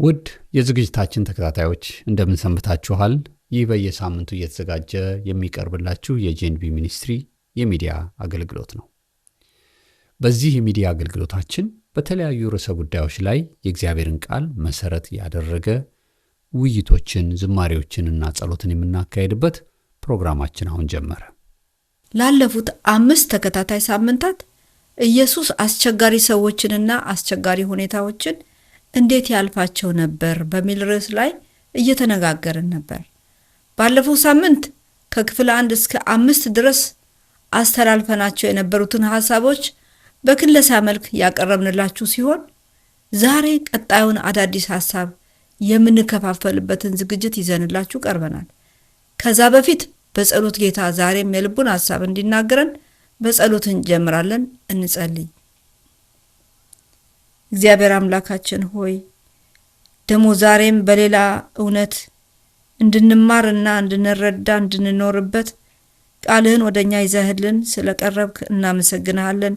ውድ የዝግጅታችን ተከታታዮች እንደምን ሰንብታችኋል? ይህ በየሳምንቱ እየተዘጋጀ የሚቀርብላችሁ የጄንቢ ሚኒስትሪ የሚዲያ አገልግሎት ነው። በዚህ የሚዲያ አገልግሎታችን በተለያዩ ርዕሰ ጉዳዮች ላይ የእግዚአብሔርን ቃል መሰረት ያደረገ ውይይቶችን፣ ዝማሬዎችንና ጸሎትን የምናካሄድበት ፕሮግራማችን አሁን ጀመረ። ላለፉት 5 ተከታታይ ሳምንታት ኢየሱስ አስቸጋሪ ሰዎችንና አስቸጋሪ ሁኔታዎችን እንዴት ያልፋቸው ነበር በሚል ርዕስ ላይ እየተነጋገርን ነበር። ባለፈው ሳምንት ከክፍል 1 እስከ 5 ድረስ አስተላልፈናቸው የነበሩትን ሐሳቦች በክለሳ መልክ ያቀረብንላችሁ ሲሆን ዛሬ ቀጣዩን አዳዲስ ሐሳብ የምንከፋፈልበትን ዝግጅት ይዘንላችሁ ቀርበናል። ከዛ በፊት በጸሎት ጌታ ዛሬም የልቡን ሐሳብ እንዲናገረን በጸሎት እንጀምራለን። እንጸልይ። እግዚአብሔር አምላካችን ሆይ ደሞ ዛሬም በሌላ እውነት እንድንማርና እንድንረዳ እንድንኖርበት ቃልህን ወደኛ ይዘህልን ስለቀረብክ እናመሰግናለን።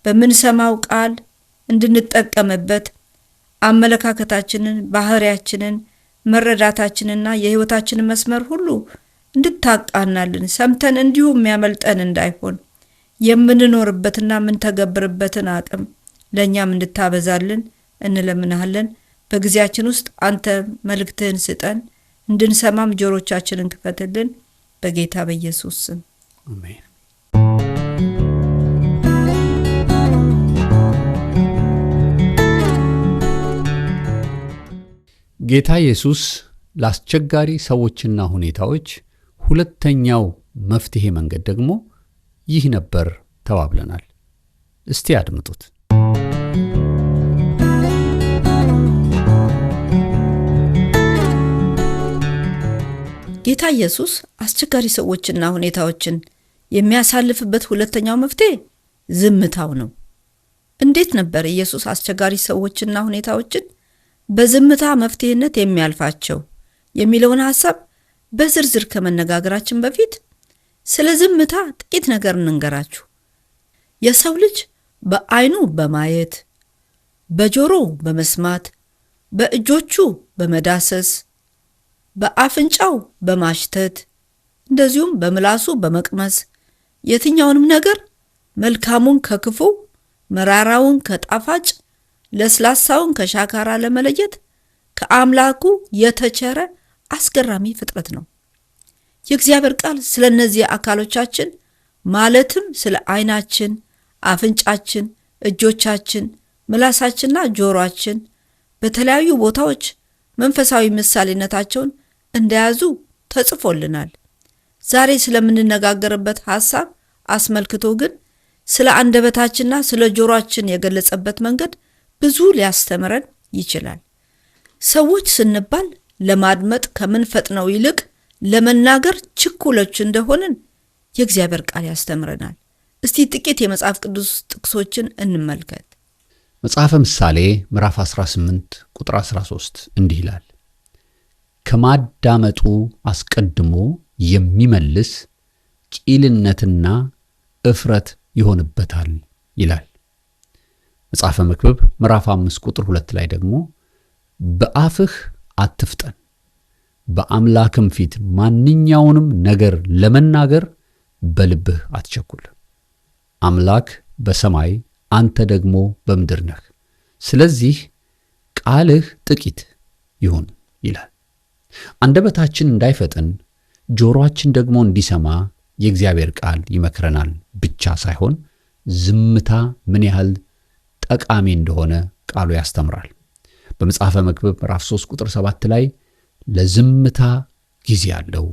በምንሰማው ቃል እንድንጠቀምበት አመለካከታችንን፣ ባህሪያችንን፣ መረዳታችንና የህይወታችንን መስመር ሁሉ እንድታቃናልን ሰምተን እንዲሁ የሚያመልጠን እንዳይሆን የምንኖርበትና የምንተገብርበትን አቅም ለኛም እንድታበዛልን እንለምናለን። በጊዜያችን ውስጥ አንተ መልእክትህን ስጠን፣ እንድንሰማም ጆሮቻችንን ክፈትልን። በጌታ በኢየሱስ ስም አሜን። ጌታ ኢየሱስ ለአስቸጋሪ ሰዎችና ሁኔታዎች ሁለተኛው መፍትሄ መንገድ ደግሞ ይህ ነበር ተባብለናል። እስቲ አድምጡት። ጌታ ኢየሱስ አስቸጋሪ ሰዎችና ሁኔታዎችን የሚያሳልፍበት ሁለተኛው መፍትሄ ዝምታው ነው። እንዴት ነበር ኢየሱስ አስቸጋሪ ሰዎችና ሁኔታዎችን በዝምታ መፍትሄነት የሚያልፋቸው የሚለውን ሐሳብ በዝርዝር ከመነጋገራችን በፊት ስለ ዝምታ ጥቂት ነገር እንንገራችሁ። የሰው ልጅ በዓይኑ በማየት፣ በጆሮው በመስማት፣ በእጆቹ በመዳሰስ፣ በአፍንጫው በማሽተት እንደዚሁም በምላሱ በመቅመስ የትኛውንም ነገር መልካሙን ከክፉ፣ መራራውን ከጣፋጭ፣ ለስላሳውን ከሻካራ ለመለየት ከአምላኩ የተቸረ አስገራሚ ፍጥረት ነው። የእግዚአብሔር ቃል ስለ እነዚህ አካሎቻችን ማለትም ስለ ዓይናችን፣ አፍንጫችን፣ እጆቻችን፣ ምላሳችንና ጆሮአችን በተለያዩ ቦታዎች መንፈሳዊ ምሳሌነታቸውን እንደያዙ ተጽፎልናል። ዛሬ ስለምንነጋገርበት ሐሳብ አስመልክቶ ግን ስለ አንደበታችንና ስለ ጆሮአችን የገለጸበት መንገድ ብዙ ሊያስተምረን ይችላል። ሰዎች ስንባል ለማድመጥ ከምንፈጥነው ይልቅ ለመናገር ችኩሎች እንደሆንን የእግዚአብሔር ቃል ያስተምረናል። እስቲ ጥቂት የመጽሐፍ ቅዱስ ጥቅሶችን እንመልከት። መጽሐፈ ምሳሌ ምዕራፍ 18 ቁጥር 13 እንዲህ ይላል፣ ከማዳመጡ አስቀድሞ የሚመልስ ቂልነትና እፍረት ይሆንበታል ይላል። መጽሐፈ መክብብ ምዕራፍ 5 ቁጥር 2 ላይ ደግሞ በአፍህ አትፍጠን፣ በአምላክም ፊት ማንኛውንም ነገር ለመናገር በልብህ አትቸኩል። አምላክ በሰማይ አንተ ደግሞ በምድር ነህ፣ ስለዚህ ቃልህ ጥቂት ይሁን ይላል። አንደበታችን እንዳይፈጥን ጆሮአችን ደግሞ እንዲሰማ የእግዚአብሔር ቃል ይመክረናል ብቻ ሳይሆን ዝምታ ምን ያህል ጠቃሚ እንደሆነ ቃሉ ያስተምራል። በመጽሐፈ መክብብ ምዕራፍ 3 ቁጥር 7 ላይ ለዝምታ ጊዜ አለው፣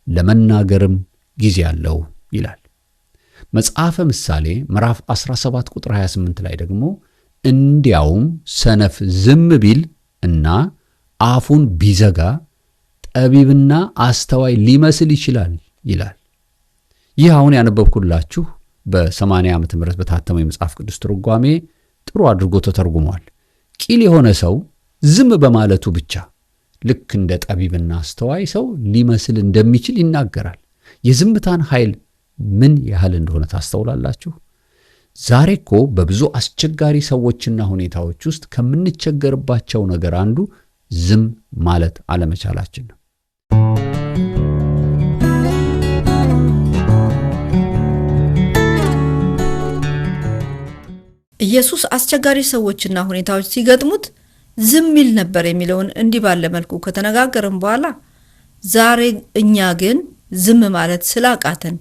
ለመናገርም ጊዜ አለው ይላል። መጽሐፈ ምሳሌ ምዕራፍ 17 ቁጥር 28 ላይ ደግሞ እንዲያውም ሰነፍ ዝም ቢል እና አፉን ቢዘጋ ጠቢብና አስተዋይ ሊመስል ይችላል ይላል። ይህ አሁን ያነበብኩላችሁ በ80 ዓመተ ምህረት በታተመው የመጽሐፍ ቅዱስ ትርጓሜ ጥሩ አድርጎ ተተርጉሟል። ቂል የሆነ ሰው ዝም በማለቱ ብቻ ልክ እንደ ጠቢብና አስተዋይ ሰው ሊመስል እንደሚችል ይናገራል። የዝምታን ኃይል ምን ያህል እንደሆነ ታስተውላላችሁ? ዛሬ እኮ በብዙ አስቸጋሪ ሰዎችና ሁኔታዎች ውስጥ ከምንቸገርባቸው ነገር አንዱ ዝም ማለት አለመቻላችን ነው። ኢየሱስ አስቸጋሪ ሰዎችና ሁኔታዎች ሲገጥሙት ዝም ይል ነበር የሚለውን እንዲህ ባለ መልኩ ከተነጋገርን በኋላ ዛሬ እኛ ግን ዝም ማለት ስላቃተን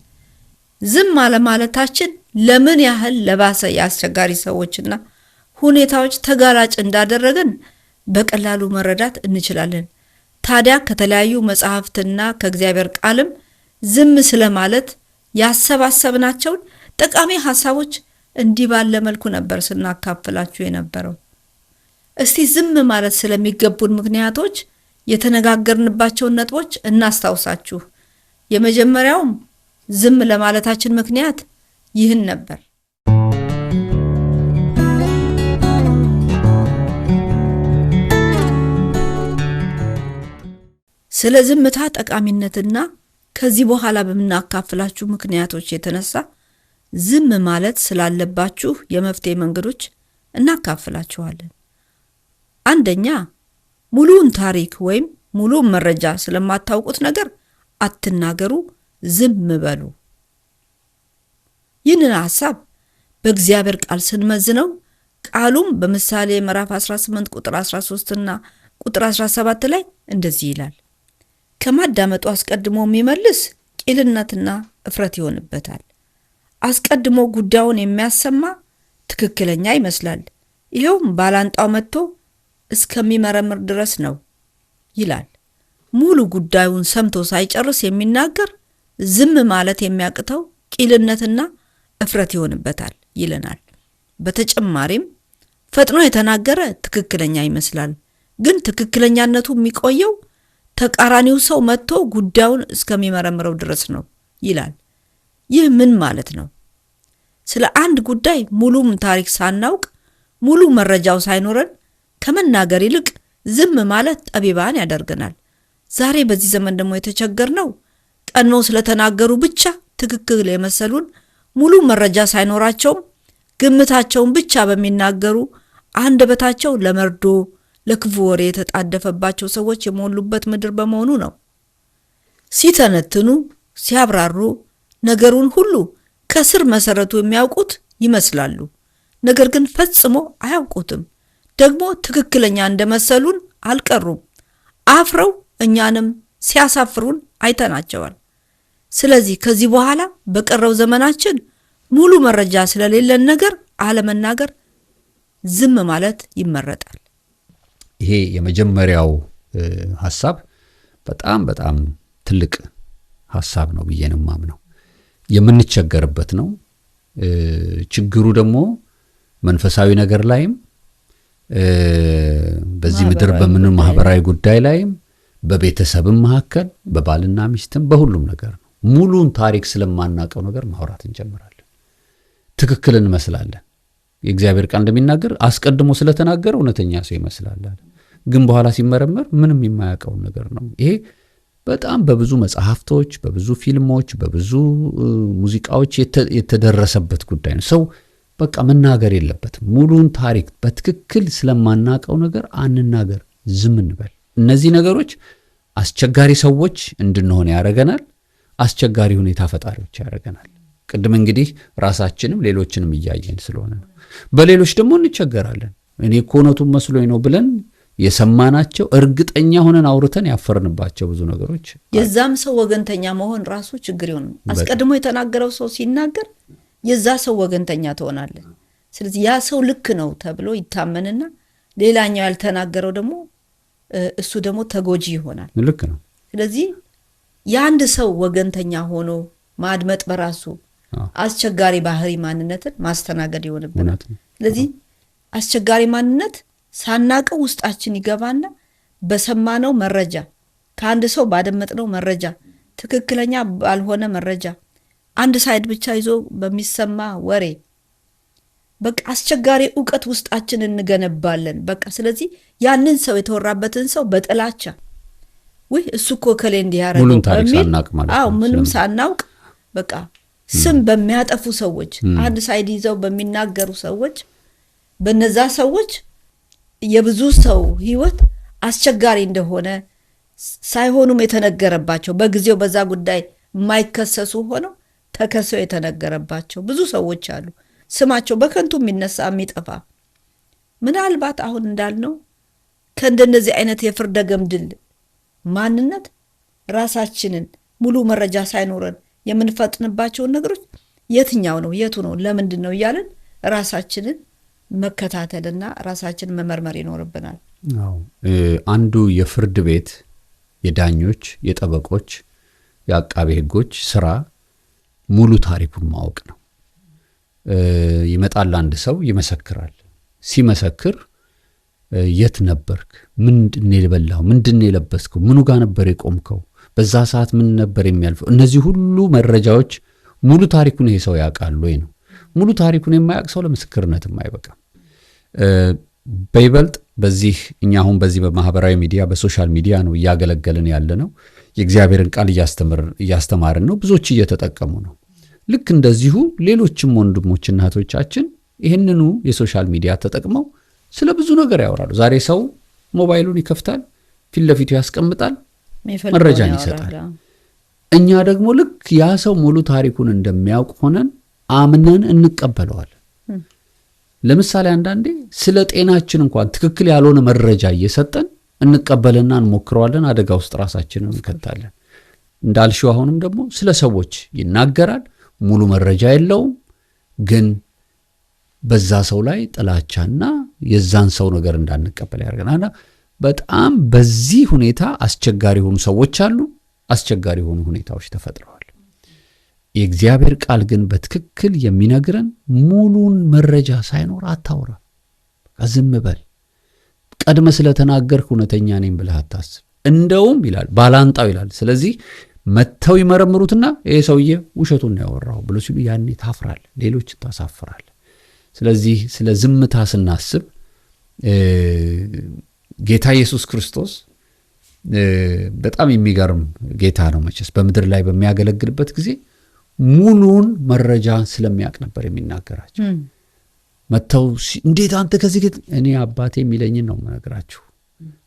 ዝም አለማለታችን ለምን ያህል ለባሰ የአስቸጋሪ ሰዎችና ሁኔታዎች ተጋላጭ እንዳደረገን በቀላሉ መረዳት እንችላለን። ታዲያ ከተለያዩ መጻሕፍትና ከእግዚአብሔር ቃልም ዝም ስለማለት ያሰባሰብናቸውን ጠቃሚ ሐሳቦች እንዲህ ባለ መልኩ ነበር ስናካፍላችሁ የነበረው። እስቲ ዝም ማለት ስለሚገቡን ምክንያቶች የተነጋገርንባቸውን ነጥቦች እናስታውሳችሁ። የመጀመሪያውም ዝም ለማለታችን ምክንያት ይህን ነበር። ስለ ዝምታ ጠቃሚነትና ከዚህ በኋላ በምናካፍላችሁ ምክንያቶች የተነሳ ዝም ማለት ስላለባችሁ የመፍትሄ መንገዶች እናካፍላችኋለን። አንደኛ፣ ሙሉውን ታሪክ ወይም ሙሉውን መረጃ ስለማታውቁት ነገር አትናገሩ፣ ዝም በሉ። ይህንን ሐሳብ በእግዚአብሔር ቃል ስንመዝነው ቃሉም በምሳሌ ምዕራፍ 18 ቁጥር 13 እና ቁጥር 17 ላይ እንደዚህ ይላል፣ ከማዳመጡ አስቀድሞ የሚመልስ ቂልነትና እፍረት ይሆንበታል። አስቀድሞ ጉዳዩን የሚያሰማ ትክክለኛ ይመስላል፣ ይኸውም ባላንጣው መጥቶ እስከሚመረምር ድረስ ነው ይላል። ሙሉ ጉዳዩን ሰምቶ ሳይጨርስ የሚናገር ዝም ማለት የሚያቅተው ቂልነትና እፍረት ይሆንበታል ይለናል። በተጨማሪም ፈጥኖ የተናገረ ትክክለኛ ይመስላል፣ ግን ትክክለኛነቱ የሚቆየው ተቃራኒው ሰው መጥቶ ጉዳዩን እስከሚመረምረው ድረስ ነው ይላል። ይህ ምን ማለት ነው? ስለ አንድ ጉዳይ ሙሉም ታሪክ ሳናውቅ ሙሉ መረጃው ሳይኖረን ከመናገር ይልቅ ዝም ማለት ጠቢባን ያደርገናል። ዛሬ በዚህ ዘመን ደግሞ የተቸገርነው ቀድመው ስለተናገሩ ብቻ ትክክል የመሰሉን ሙሉ መረጃ ሳይኖራቸውም ግምታቸውን ብቻ በሚናገሩ አንደበታቸው ለመርዶ ለክፉ ወሬ የተጣደፈባቸው ሰዎች የሞሉበት ምድር በመሆኑ ነው። ሲተነትኑ ሲያብራሩ ነገሩን ሁሉ ከስር መሰረቱ የሚያውቁት ይመስላሉ፣ ነገር ግን ፈጽሞ አያውቁትም። ደግሞ ትክክለኛ እንደመሰሉን አልቀሩም። አፍረው እኛንም ሲያሳፍሩን አይተናቸዋል። ስለዚህ ከዚህ በኋላ በቀረው ዘመናችን ሙሉ መረጃ ስለሌለን ነገር አለመናገር፣ ዝም ማለት ይመረጣል። ይሄ የመጀመሪያው ሐሳብ በጣም በጣም ትልቅ ሐሳብ ነው ብዬ ነው የማምነው። የምንቸገርበት ነው። ችግሩ ደግሞ መንፈሳዊ ነገር ላይም በዚህ ምድር በምንም ማህበራዊ ጉዳይ ላይም በቤተሰብም መካከል በባልና ሚስትም በሁሉም ነገር ነው። ሙሉን ታሪክ ስለማናቀው ነገር ማውራት እንጀምራለን። ትክክል እንመስላለን። የእግዚአብሔር ቃል እንደሚናገር አስቀድሞ ስለተናገረ እውነተኛ ሰው ይመስላል፣ ግን በኋላ ሲመረመር ምንም የማያውቀው ነገር ነው። ይሄ በጣም በብዙ መጽሐፍቶች፣ በብዙ ፊልሞች፣ በብዙ ሙዚቃዎች የተደረሰበት ጉዳይ ነው። ሰው በቃ መናገር የለበትም። ሙሉን ታሪክ በትክክል ስለማናቀው ነገር አንናገር፣ ዝም እንበል። እነዚህ ነገሮች አስቸጋሪ ሰዎች እንድንሆን ያደርገናል። አስቸጋሪ ሁኔታ ፈጣሪዎች ያደርገናል። ቅድም እንግዲህ ራሳችንም ሌሎችንም እያየን ስለሆነ ነው። በሌሎች ደግሞ እንቸገራለን። እኔ እኮ እውነቱን መስሎኝ ነው ብለን የሰማናቸው እርግጠኛ ሆነን አውርተን ያፈርንባቸው ብዙ ነገሮች። የዛም ሰው ወገንተኛ መሆን ራሱ ችግር ይሆናል። አስቀድሞ የተናገረው ሰው ሲናገር የዛ ሰው ወገንተኛ ትሆናለህ። ስለዚህ ያ ሰው ልክ ነው ተብሎ ይታመንና ሌላኛው ያልተናገረው ደግሞ እሱ ደግሞ ተጎጂ ይሆናል። ልክ ነው። ስለዚህ የአንድ ሰው ወገንተኛ ሆኖ ማድመጥ በራሱ አስቸጋሪ ባህሪ ማንነትን ማስተናገድ ይሆንብናል። ስለዚህ አስቸጋሪ ማንነት ሳናቀው ውስጣችን ይገባና በሰማነው መረጃ፣ ከአንድ ሰው ባደመጥነው መረጃ፣ ትክክለኛ ባልሆነ መረጃ፣ አንድ ሳይድ ብቻ ይዞ በሚሰማ ወሬ በቃ አስቸጋሪ ዕውቀት ውስጣችን እንገነባለን። በቃ ስለዚህ ያንን ሰው የተወራበትን ሰው በጥላቻ ወይ እሱ እኮ ከሌ እንዲያረጋው ሙሉን ታሪክ ሳናቅ ማለት ነው። ምንም ሳናውቅ በቃ ስም በሚያጠፉ ሰዎች፣ አንድ ሳይድ ይዘው በሚናገሩ ሰዎች፣ በነዛ ሰዎች የብዙ ሰው ህይወት አስቸጋሪ እንደሆነ ሳይሆኑም የተነገረባቸው በጊዜው በዛ ጉዳይ የማይከሰሱ ሆነው ተከሰው የተነገረባቸው ብዙ ሰዎች አሉ። ስማቸው በከንቱ የሚነሳ የሚጠፋ። ምናልባት አሁን እንዳልነው ከእንደነዚህ አይነት የፍርደ ገምድል ማንነት ራሳችንን ሙሉ መረጃ ሳይኖረን የምንፈጥንባቸውን ነገሮች የትኛው ነው የቱ ነው ለምንድን ነው እያለን ራሳችንን መከታተልና ራሳችንን መመርመር ይኖርብናል። አንዱ የፍርድ ቤት የዳኞች፣ የጠበቆች፣ የአቃቤ ሕጎች ስራ ሙሉ ታሪኩን ማወቅ ነው። ይመጣል አንድ ሰው ይመሰክራል። ሲመሰክር የት ነበርክ? ምንድን የበላው? ምንድን የለበስከው? ምኑ ጋር ነበር የቆምከው? በዛ ሰዓት ምን ነበር የሚያልፈው? እነዚህ ሁሉ መረጃዎች ሙሉ ታሪኩን ይሄ ሰው ያውቃል ወይ ነው። ሙሉ ታሪኩን የማያውቅ ሰው ለምስክርነትም አይበቃም። በይበልጥ በዚህ እኛ አሁን በዚህ በማህበራዊ ሚዲያ በሶሻል ሚዲያ ነው እያገለገልን ያለ ነው። የእግዚአብሔርን ቃል እያስተማርን ነው። ብዙዎች እየተጠቀሙ ነው። ልክ እንደዚሁ ሌሎችም ወንድሞችና እህቶቻችን ይህንኑ የሶሻል ሚዲያ ተጠቅመው ስለ ብዙ ነገር ያወራሉ። ዛሬ ሰው ሞባይሉን ይከፍታል፣ ፊት ለፊቱ ያስቀምጣል፣ መረጃን ይሰጣል። እኛ ደግሞ ልክ ያ ሰው ሙሉ ታሪኩን እንደሚያውቅ ሆነን አምነን እንቀበለዋለን። ለምሳሌ አንዳንዴ ስለ ጤናችን እንኳን ትክክል ያልሆነ መረጃ እየሰጠን እንቀበልና እንሞክረዋለን። አደጋ ውስጥ ራሳችንን እንከታለን። እንዳልሽው አሁንም ደግሞ ስለ ሰዎች ይናገራል። ሙሉ መረጃ የለውም፣ ግን በዛ ሰው ላይ ጥላቻና የዛን ሰው ነገር እንዳንቀበል ያደርገናል። በጣም በዚህ ሁኔታ አስቸጋሪ የሆኑ ሰዎች አሉ። አስቸጋሪ የሆኑ ሁኔታዎች ተፈጥረዋል። የእግዚአብሔር ቃል ግን በትክክል የሚነግረን ሙሉን መረጃ ሳይኖር አታውራ፣ ዝም በል። ቀድመ ስለተናገርክ እውነተኛ ነኝ ብለህ አታስብ። እንደውም ይላል ባላንጣው ይላል። ስለዚህ መተው ይመረምሩትና ይሄ ሰውዬ ውሸቱን ነው ያወራው ብሎ ሲሉ ያኔ ታፍራል፣ ሌሎች ታሳፍራል። ስለዚህ ስለ ዝምታ ስናስብ ጌታ ኢየሱስ ክርስቶስ በጣም የሚገርም ጌታ ነው። መቼስ በምድር ላይ በሚያገለግልበት ጊዜ ሙሉን መረጃ ስለሚያውቅ ነበር የሚናገራቸው። መተው እንዴት አንተ ከዚህ እኔ አባቴ የሚለኝን ነው የምነግራችሁ፣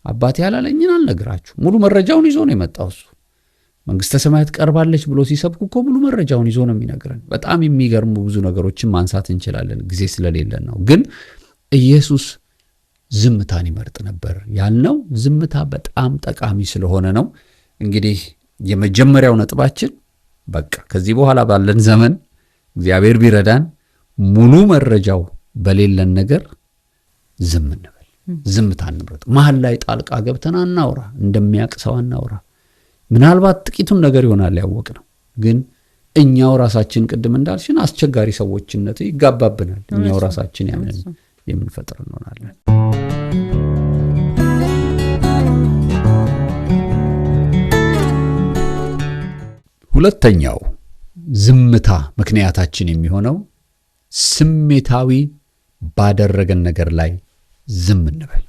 አባቴ ያላለኝን አልነግራችሁ። ሙሉ መረጃውን ይዞ ነው የመጣው እሱ። መንግስተ ሰማያት ቀርባለች ብሎ ሲሰብኩ እኮ ሙሉ መረጃውን ይዞ ነው የሚነግረን። በጣም የሚገርሙ ብዙ ነገሮችን ማንሳት እንችላለን፣ ጊዜ ስለሌለን ነው። ግን ኢየሱስ ዝምታን ይመርጥ ነበር ያልነው ዝምታ በጣም ጠቃሚ ስለሆነ ነው። እንግዲህ የመጀመሪያው ነጥባችን በቃ ከዚህ በኋላ ባለን ዘመን እግዚአብሔር ቢረዳን ሙሉ መረጃው በሌለን ነገር ዝም እንበል፣ ዝምታ እንምረጥ። መሀል ላይ ጣልቃ ገብተን አናውራ፣ እንደሚያውቅ ሰው አናውራ። ምናልባት ጥቂቱን ነገር ይሆናል ያወቅነው፣ ግን እኛው ራሳችን ቅድም እንዳልሽን አስቸጋሪ ሰዎችነት ይጋባብናል። እኛው ራሳችን ያንን የምንፈጥር እንሆናለን። ሁለተኛው ዝምታ ምክንያታችን የሚሆነው ስሜታዊ ባደረገን ነገር ላይ ዝም እንበል።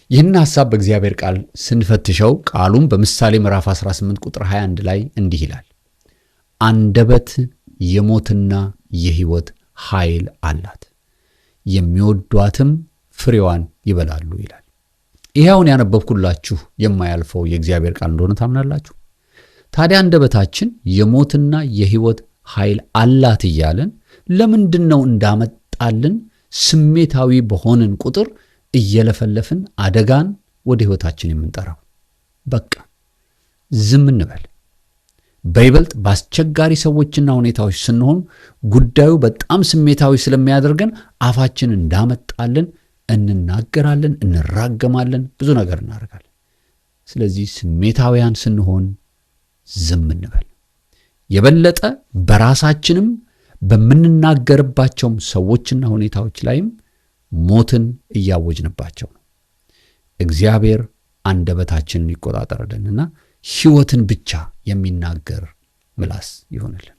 ይህን ሐሳብ በእግዚአብሔር ቃል ስንፈትሸው ቃሉም በምሳሌ ምዕራፍ 18 ቁጥር 21 ላይ እንዲህ ይላል፣ አንደበት የሞትና የሕይወት ኃይል አላት፣ የሚወዷትም ፍሬዋን ይበላሉ ይላል። ይሄውን ያነበብኩላችሁ የማያልፈው የእግዚአብሔር ቃል እንደሆነ ታምናላችሁ? ታዲያ አንደበታችን የሞትና የሕይወት ኃይል አላት እያለን ለምንድነው እንዳመጣልን ስሜታዊ በሆንን ቁጥር እየለፈለፍን አደጋን ወደ ሕይወታችን የምንጠራው? በቃ ዝም እንበል። በይበልጥ በአስቸጋሪ ሰዎችና ሁኔታዎች ስንሆን ጉዳዩ በጣም ስሜታዊ ስለሚያደርገን አፋችን እንዳመጣልን እንናገራለን፣ እንራገማለን፣ ብዙ ነገር እናደርጋለን። ስለዚህ ስሜታዊያን ስንሆን ዝም እንበል። የበለጠ በራሳችንም በምንናገርባቸውም ሰዎችና ሁኔታዎች ላይም ሞትን እያወጅንባቸው ነው። እግዚአብሔር አንደበታችንን ይቆጣጠርልንና ሕይወትን ብቻ የሚናገር ምላስ ይሆንልን።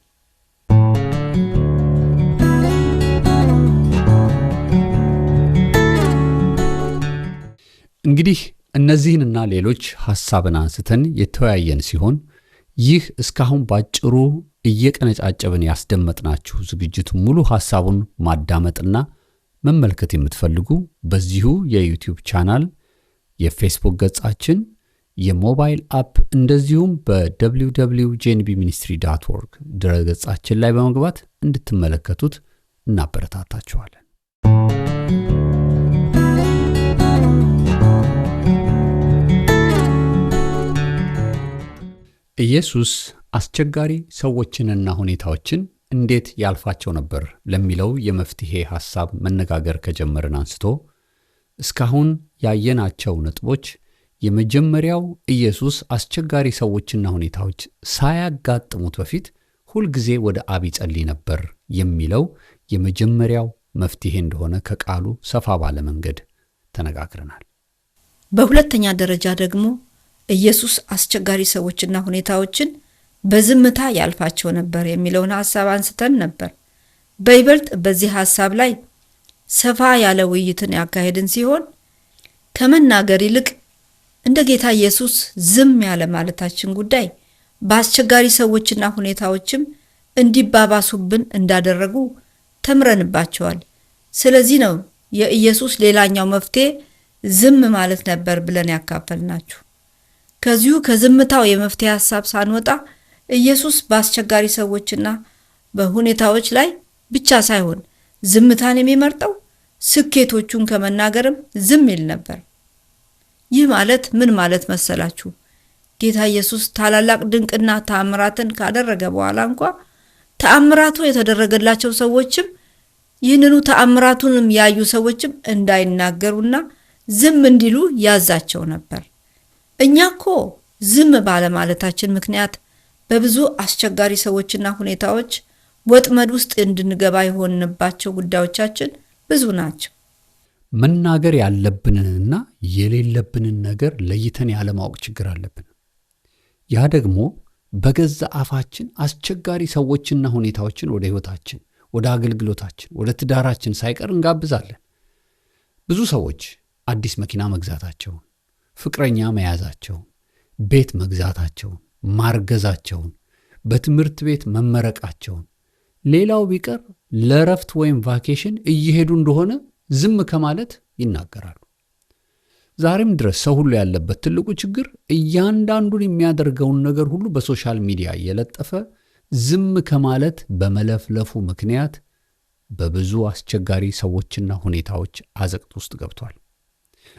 እንግዲህ እነዚህንና ሌሎች ሐሳብን አንስተን የተወያየን ሲሆን ይህ እስካሁን ባጭሩ እየቀነጫጨብን ያስደመጥናችሁ ዝግጅት ሙሉ ሐሳቡን ማዳመጥና መመልከት የምትፈልጉ በዚሁ የዩቲዩብ ቻናል የፌስቡክ ገጻችን፣ የሞባይል አፕ እንደዚሁም በwww.gnbministry.org ድረገጻችን ላይ በመግባት እንድትመለከቱት እናበረታታችኋለን። ኢየሱስ አስቸጋሪ ሰዎችንና ሁኔታዎችን እንዴት ያልፋቸው ነበር ለሚለው የመፍትሄ ሐሳብ መነጋገር ከጀመርን አንስቶ እስካሁን ያየናቸው ነጥቦች የመጀመሪያው ኢየሱስ አስቸጋሪ ሰዎችና ሁኔታዎች ሳያጋጥሙት በፊት ሁልጊዜ ወደ አብ ይጸልይ ነበር የሚለው የመጀመሪያው መፍትሄ እንደሆነ ከቃሉ ሰፋ ባለ መንገድ ተነጋግረናል። በሁለተኛ ደረጃ ደግሞ ኢየሱስ አስቸጋሪ ሰዎችና ሁኔታዎችን በዝምታ ያልፋቸው ነበር የሚለውን ሐሳብ አንስተን ነበር። በይበልጥ በዚህ ሐሳብ ላይ ሰፋ ያለ ውይይትን ያካሄድን ሲሆን ከመናገር ይልቅ እንደ ጌታ ኢየሱስ ዝም ያለ ማለታችን ጉዳይ በአስቸጋሪ ሰዎችና ሁኔታዎችም እንዲባባሱብን እንዳደረጉ ተምረንባቸዋል። ስለዚህ ነው የኢየሱስ ሌላኛው መፍትሄ ዝም ማለት ነበር ብለን ያካፈልናችሁ። ከዚሁ ከዝምታው የመፍትሄ ሐሳብ ሳንወጣ ኢየሱስ በአስቸጋሪ ሰዎችና በሁኔታዎች ላይ ብቻ ሳይሆን ዝምታን የሚመርጠው ስኬቶቹን ከመናገርም ዝም ይል ነበር። ይህ ማለት ምን ማለት መሰላችሁ? ጌታ ኢየሱስ ታላላቅ ድንቅና ተአምራትን ካደረገ በኋላ እንኳ ተአምራቱ የተደረገላቸው ሰዎችም ይህንኑ ተአምራቱንም ያዩ ሰዎችም እንዳይናገሩና ዝም እንዲሉ ያዛቸው ነበር። እኛኮ ዝም ባለ ማለታችን ምክንያት በብዙ አስቸጋሪ ሰዎችና ሁኔታዎች ወጥመድ ውስጥ እንድንገባ የሆንባቸው ጉዳዮቻችን ብዙ ናቸው። መናገር ያለብንንና የሌለብንን ነገር ለይተን ያለማወቅ ችግር አለብን። ያ ደግሞ በገዛ አፋችን አስቸጋሪ ሰዎችና ሁኔታዎችን ወደ ሕይወታችን፣ ወደ አገልግሎታችን፣ ወደ ትዳራችን ሳይቀር እንጋብዛለን። ብዙ ሰዎች አዲስ መኪና መግዛታቸውን፣ ፍቅረኛ መያዛቸውን፣ ቤት መግዛታቸውን፣ ማርገዛቸውን፣ በትምህርት ቤት መመረቃቸውን፣ ሌላው ቢቀር ለረፍት ወይም ቫኬሽን እየሄዱ እንደሆነ ዝም ከማለት ይናገራሉ። ዛሬም ድረስ ሰው ሁሉ ያለበት ትልቁ ችግር እያንዳንዱን የሚያደርገውን ነገር ሁሉ በሶሻል ሚዲያ እየለጠፈ ዝም ከማለት በመለፍለፉ ምክንያት በብዙ አስቸጋሪ ሰዎችና ሁኔታዎች አዘቅት ውስጥ ገብቷል።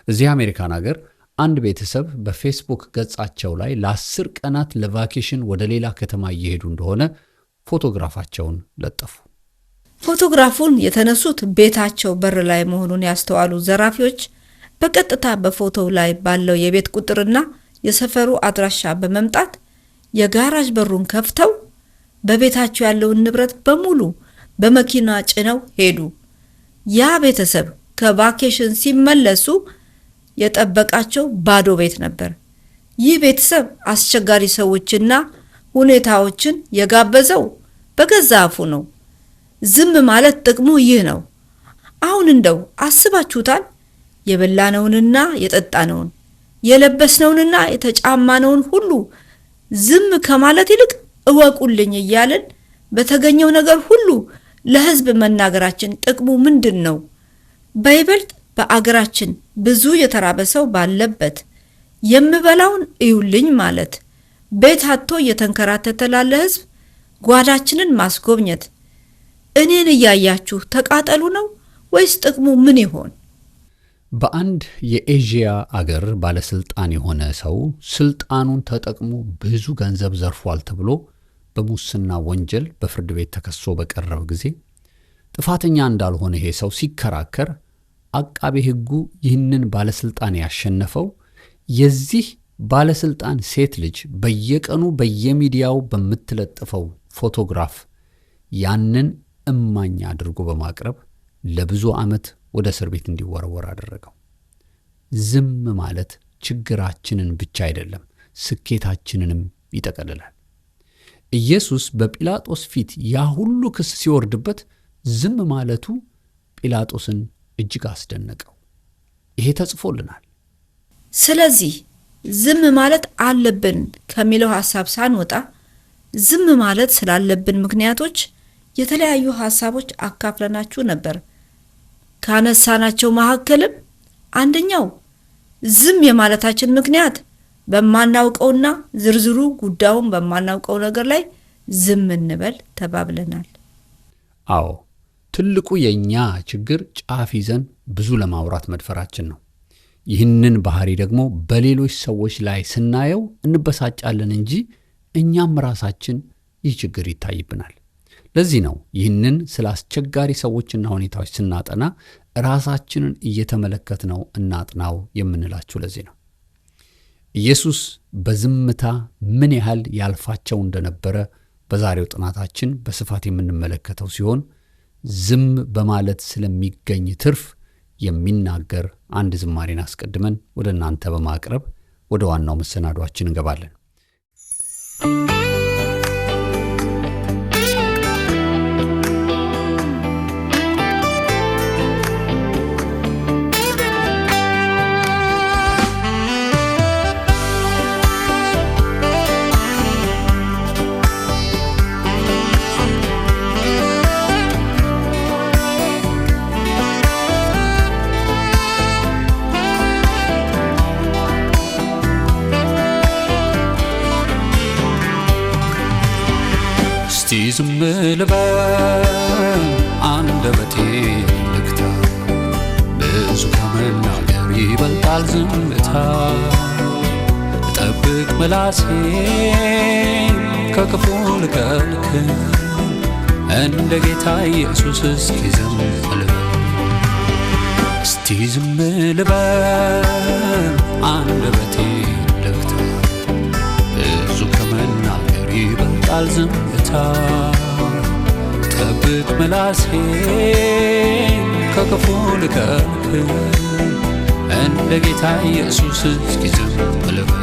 እዚህ አሜሪካን ሀገር አንድ ቤተሰብ በፌስቡክ ገጻቸው ላይ ለ10 ቀናት ለቫኬሽን ወደ ሌላ ከተማ እየሄዱ እንደሆነ ፎቶግራፋቸውን ለጠፉ። ፎቶግራፉን የተነሱት ቤታቸው በር ላይ መሆኑን ያስተዋሉ ዘራፊዎች በቀጥታ በፎቶው ላይ ባለው የቤት ቁጥርና የሰፈሩ አድራሻ በመምጣት የጋራጅ በሩን ከፍተው በቤታቸው ያለውን ንብረት በሙሉ በመኪና ጭነው ሄዱ። ያ ቤተሰብ ከቫኬሽን ሲመለሱ የጠበቃቸው ባዶ ቤት ነበር። ይህ ቤተሰብ አስቸጋሪ ሰዎችና ሁኔታዎችን የጋበዘው በገዛ አፉ ነው። ዝም ማለት ጥቅሙ ይህ ነው። አሁን እንደው አስባችሁታል? የበላነውንና የጠጣነውን የለበስነውንና የተጫማነውን ሁሉ ዝም ከማለት ይልቅ እወቁልኝ እያልን በተገኘው ነገር ሁሉ ለሕዝብ መናገራችን ጥቅሙ ምንድን ነው? በይበልጥ በአገራችን ብዙ የተራበ ሰው ባለበት የምበላውን እዩልኝ ማለት፣ ቤት አጥቶ እየተንከራተተ ላለ ሕዝብ ጓዳችንን ማስጎብኘት እኔን እያያችሁ ተቃጠሉ ነው ወይስ ጥቅሙ ምን ይሆን? በአንድ የኤዥያ አገር ባለስልጣን የሆነ ሰው ስልጣኑን ተጠቅሞ ብዙ ገንዘብ ዘርፏል ተብሎ በሙስና ወንጀል በፍርድ ቤት ተከሶ በቀረበ ጊዜ ጥፋተኛ እንዳልሆነ ይሄ ሰው ሲከራከር አቃቤ ሕጉ ይህንን ባለስልጣን ያሸነፈው የዚህ ባለስልጣን ሴት ልጅ በየቀኑ በየሚዲያው በምትለጥፈው ፎቶግራፍ ያንን እማኝ አድርጎ በማቅረብ ለብዙ ዓመት ወደ እስር ቤት እንዲወረወር አደረገው። ዝም ማለት ችግራችንን ብቻ አይደለም፣ ስኬታችንንም ይጠቀልላል። ኢየሱስ በጲላጦስ ፊት ያ ሁሉ ክስ ሲወርድበት ዝም ማለቱ ጲላጦስን እጅግ አስደነቀው። ይሄ ተጽፎልናል። ስለዚህ ዝም ማለት አለብን ከሚለው ሐሳብ ሳንወጣ ዝም ማለት ስላለብን ምክንያቶች የተለያዩ ሐሳቦች አካፍለናችሁ ነበር። ካነሳናቸው መካከልም አንደኛው ዝም የማለታችን ምክንያት በማናውቀውና ዝርዝሩ ጉዳዩን በማናውቀው ነገር ላይ ዝም እንበል ተባብለናል። አዎ ትልቁ የኛ ችግር ጫፍ ይዘን ብዙ ለማውራት መድፈራችን ነው። ይህንን ባህሪ ደግሞ በሌሎች ሰዎች ላይ ስናየው እንበሳጫለን እንጂ እኛም ራሳችን ይህ ችግር ይታይብናል። ለዚህ ነው ይህንን ስለ አስቸጋሪ ሰዎችና ሁኔታዎች ስናጠና ራሳችንን እየተመለከትነው እናጥናው የምንላችሁ። ለዚህ ነው ኢየሱስ በዝምታ ምን ያህል ያልፋቸው እንደነበረ በዛሬው ጥናታችን በስፋት የምንመለከተው ሲሆን ዝም በማለት ስለሚገኝ ትርፍ የሚናገር አንድ ዝማሬን አስቀድመን ወደ እናንተ በማቅረብ ወደ ዋናው መሰናዷችን እንገባለን። ዝም ልበል አንደበቴን ልክታ፣ ብዙ ከመናገር ይበልጣል ዝምታ። ጠብቅ ምላሴን ከክፉ ልከልክል፣ እንደ ጌታ ኢየሱስ እስኪ ዝም ልበል። እስቲ ዝም ልበል አንደበቴን ልክታ፣ ብዙ ከመናገር ይበልጣል ዝምታ። ጠብቅ ምላሴን ከክፉ ልከልክል፣ እንደ ጌታ ኢየሱስ እስኪ ዝም ልበል።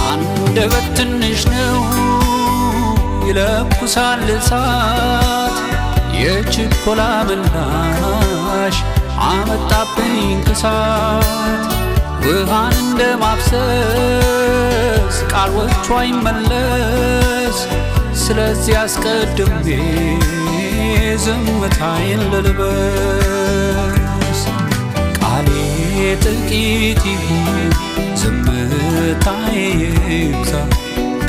አንደበት ትንሽ ነው ይለኩሳል እሳት፣ የችኮላ ምላሽ አመጣብኝ ክሳት። ውሃን እንደማፍሰስ ቃሎቿ አይመለስ፣ ስለዚህ አስቀድሜ ዝምታዬን ልልበስ። ቃሌ ጥቂት ይሁን ዝምታዬ ይብዛ፣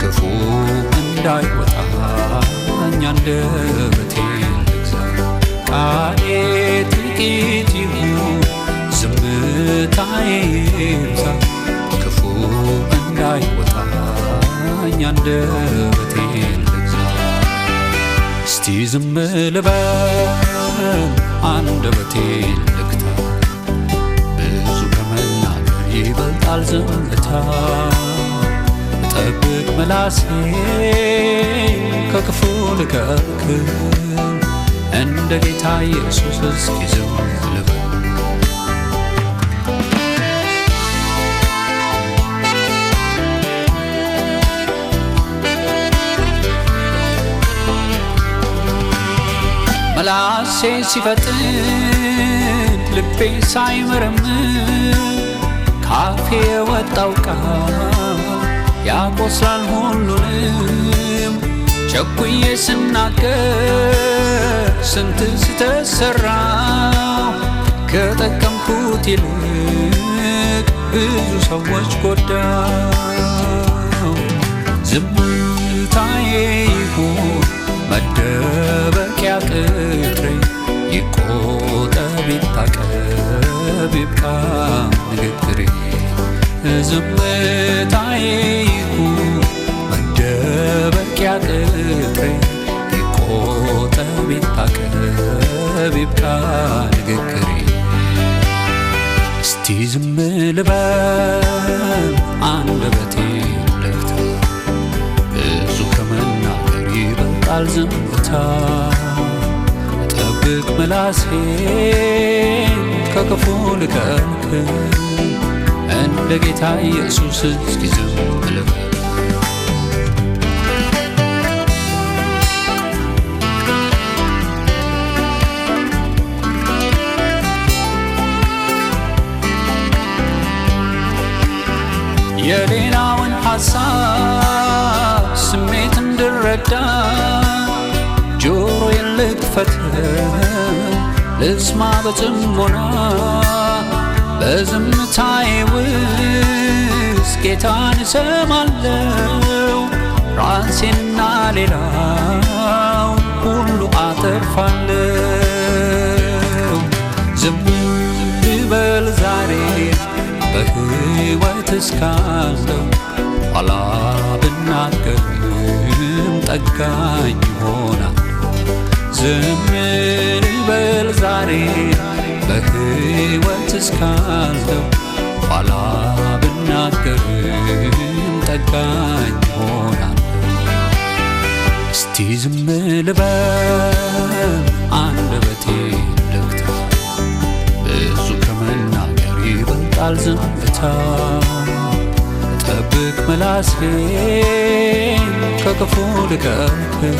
ክፉ እንዳይወጣኝ አንደበቴን ልግዛ። ቃሌ ጥቂት ይሁን ዝምታዬ ይብዛ፣ ክፉ እንዳይወጣኝ አንደበቴን ልግዛ። እስቲ ዝም ልበል አንደበቴን ልግታ፣ ብዙ ከመናገር ይበልጣል ዝምታ። ጠብቅ ምላሴን ከክፉ ልከልክል፣ እንደ ጌታ ኢየሱስ እስኪ ዝም ልበል። ምላሴ ሲፈጥን ልቤ ሳይመረምር፣ ካፌ የወጣው ቃል ያቆስላል ሁሉንም። ቸኩዬ ስናገር ስንት ስህተት ሰራሁ፣ ከጠቀምኩት ይልቅ ብዙ ሰዎች ጎዳሁ። ዝምታዬ ይሁን መደበቂያ ቅጥሬ፣ ይቆጠብ ይታቀብ ይብቃ ንግግሬ። ዝምታዬ ይሁን መደበቂያ ቅጥሬ፣ ይቆጠብ ይታቀብ ይብቃ ንግግሬ። እስቲ ዝም ልበል አንደበቴን ልግታ፣ ብዙ ከመናገር ይበልጣል ዝምታ። ጠብቅ ምላሴን ከክፉ ልከልክል፣ እንደ ጌታ ኢየሱስ እስኪ ዝም ልበል። የሌላውን ሐሳብ ስሜት እንድረዳ ጆሮዬን ልክፈተው ልስማ በጥሞና በዝምታዬ ውስጥ ጌታን እሰማለሁ ራሴንና ሌላው ሁሉ አተርፋለሁ ዝም ልበል ዛሬ በሕይወት እስካለሁ ኋላ ብናገርም ጠጋኝ ይሆናል ዝም ልበል ዛሬ በሕይወት እስካለሁ ኋላ ብናገርም ጠጋኝ ይሆናል እስቲ ዝም ልበል አንደበቴን ልግታ ብዙ ከመናገር ይበልጣል ዝምታ ጠብቅ ምላሴን ከክፉ ልከልክል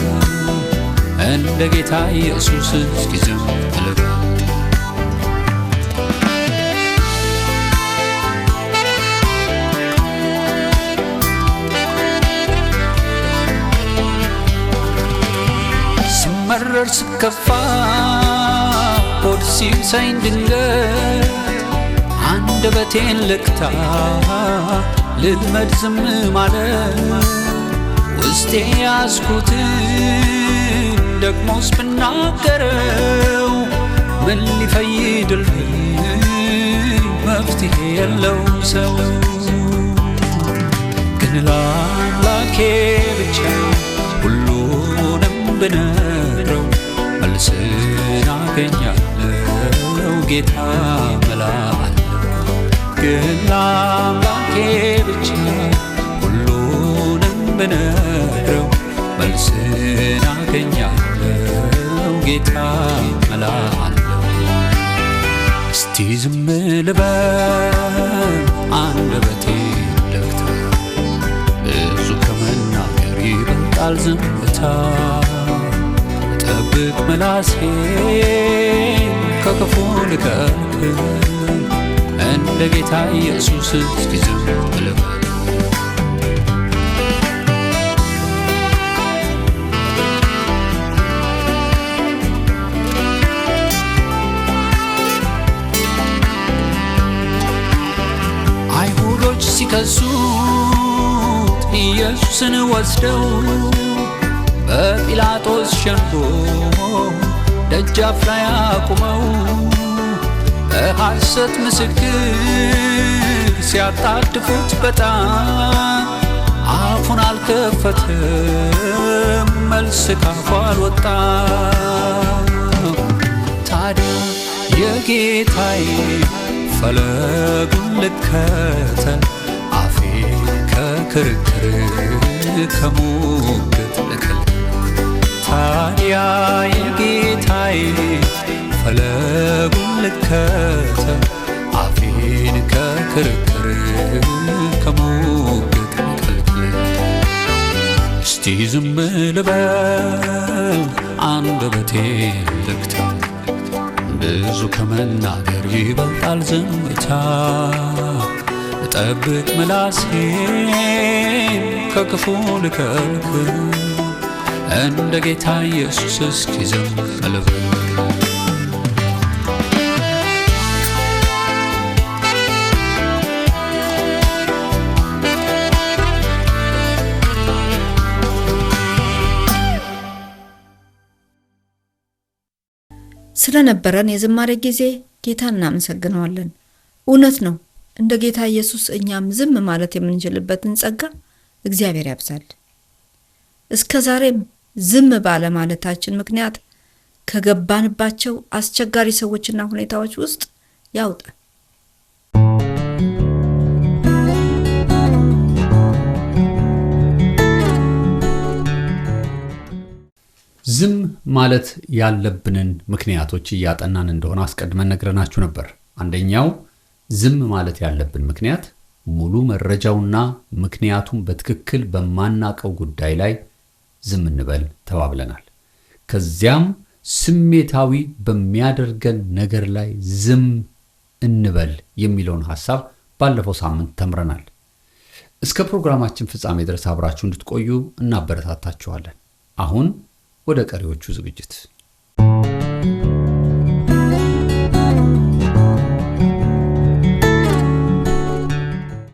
እንደ ጌታ ኢየሱስ እስኪ ዝም ልበል ስመረር ስከፋ ሆድ ሲብሰኝ ድንገት አንደበቴን ልክታ ልልመድ ዝም ማለት ውስጤ ያዝኩትን ደግሞስ ብናገረው ምን ሊፈይድልኝ መፍትሄ የለው ሰው ግን ለአምላኬ ብቻ ሁሉንም ብነግረው መልስን አገኛለሁ ጌታ እምላለሁ ግን ለአምላኬ ብቻ ሁሉንም ብነግረው መልስን አገኛለሁ ጌታ እምላለሁ እስቲ ዝም ልበል አንደበቴን ልግታ ብዙ ከመናገር ይበልጣል ዝምታ ጠብቅ ምላሴን ከክፉ ልከልክል እንደ ጌታ ኢየሱስ እስኪ ዝም ልበል አይሁዶች ሲከሱት ኢየሱስን ወስደው በጲላጦስ ሸንጎ ደጃፍ ላይ አቁመው በሐሰት ምስክር ሲያጣድፉት በጣም አፉን አልከፈተም መልስ ካፉ አልወጣም ታዲያ የጌታዬ ፈለጉን ልከተል አፌን ከክርክር ከሙግት ልከልክል ታዲያ የጌታዬ ፈለጉን ልከተል አፌን ከክርክር ከሙግት ልከልክል እስቲ ዝም ልበል አንደበቴን ልግታ ብዙ ከመናገር ይበልጣል ዝምታ ጠብቅ ምላሴን ከክፉ ልከልክል እንደ ጌታ ኢየሱስ እስኪ ዝም ልበል ስለነበረን የዝማሬ ጊዜ ጌታን እናመሰግነዋለን። እውነት ነው፣ እንደ ጌታ ኢየሱስ እኛም ዝም ማለት የምንችልበትን ጸጋ እግዚአብሔር ያብዛል። እስከ ዛሬም ዝም ባለ ማለታችን ምክንያት ከገባንባቸው አስቸጋሪ ሰዎችና ሁኔታዎች ውስጥ ያውጣል። ዝም ማለት ያለብንን ምክንያቶች እያጠናን እንደሆነ አስቀድመን ነግረናችሁ ነበር። አንደኛው ዝም ማለት ያለብን ምክንያት ሙሉ መረጃውና ምክንያቱም በትክክል በማናቀው ጉዳይ ላይ ዝም እንበል ተባብለናል። ከዚያም ስሜታዊ በሚያደርገን ነገር ላይ ዝም እንበል የሚለውን ሐሳብ ባለፈው ሳምንት ተምረናል። እስከ ፕሮግራማችን ፍጻሜ ድረስ አብራችሁ እንድትቆዩ እናበረታታችኋለን። አሁን ወደ ቀሪዎቹ ዝግጅት።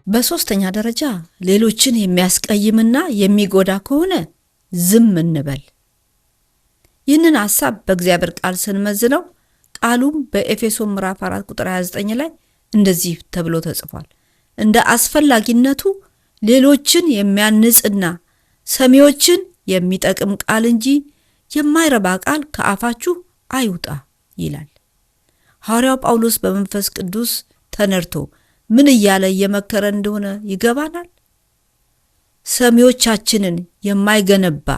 በሶስተኛ ደረጃ ሌሎችን የሚያስቀይምና የሚጎዳ ከሆነ ዝም እንበል። ይህንን ሐሳብ በእግዚአብሔር ቃል ስንመዝነው ቃሉም በኤፌሶን ምዕራፍ 4 ቁጥር 29 ላይ እንደዚህ ተብሎ ተጽፏል። እንደ አስፈላጊነቱ ሌሎችን የሚያንጽና ሰሚዎችን የሚጠቅም ቃል እንጂ የማይረባ ቃል ከአፋችሁ አይውጣ ይላል። ሐዋርያው ጳውሎስ በመንፈስ ቅዱስ ተነድቶ ምን እያለ እየመከረ እንደሆነ ይገባናል። ሰሚዎቻችንን የማይገነባ፣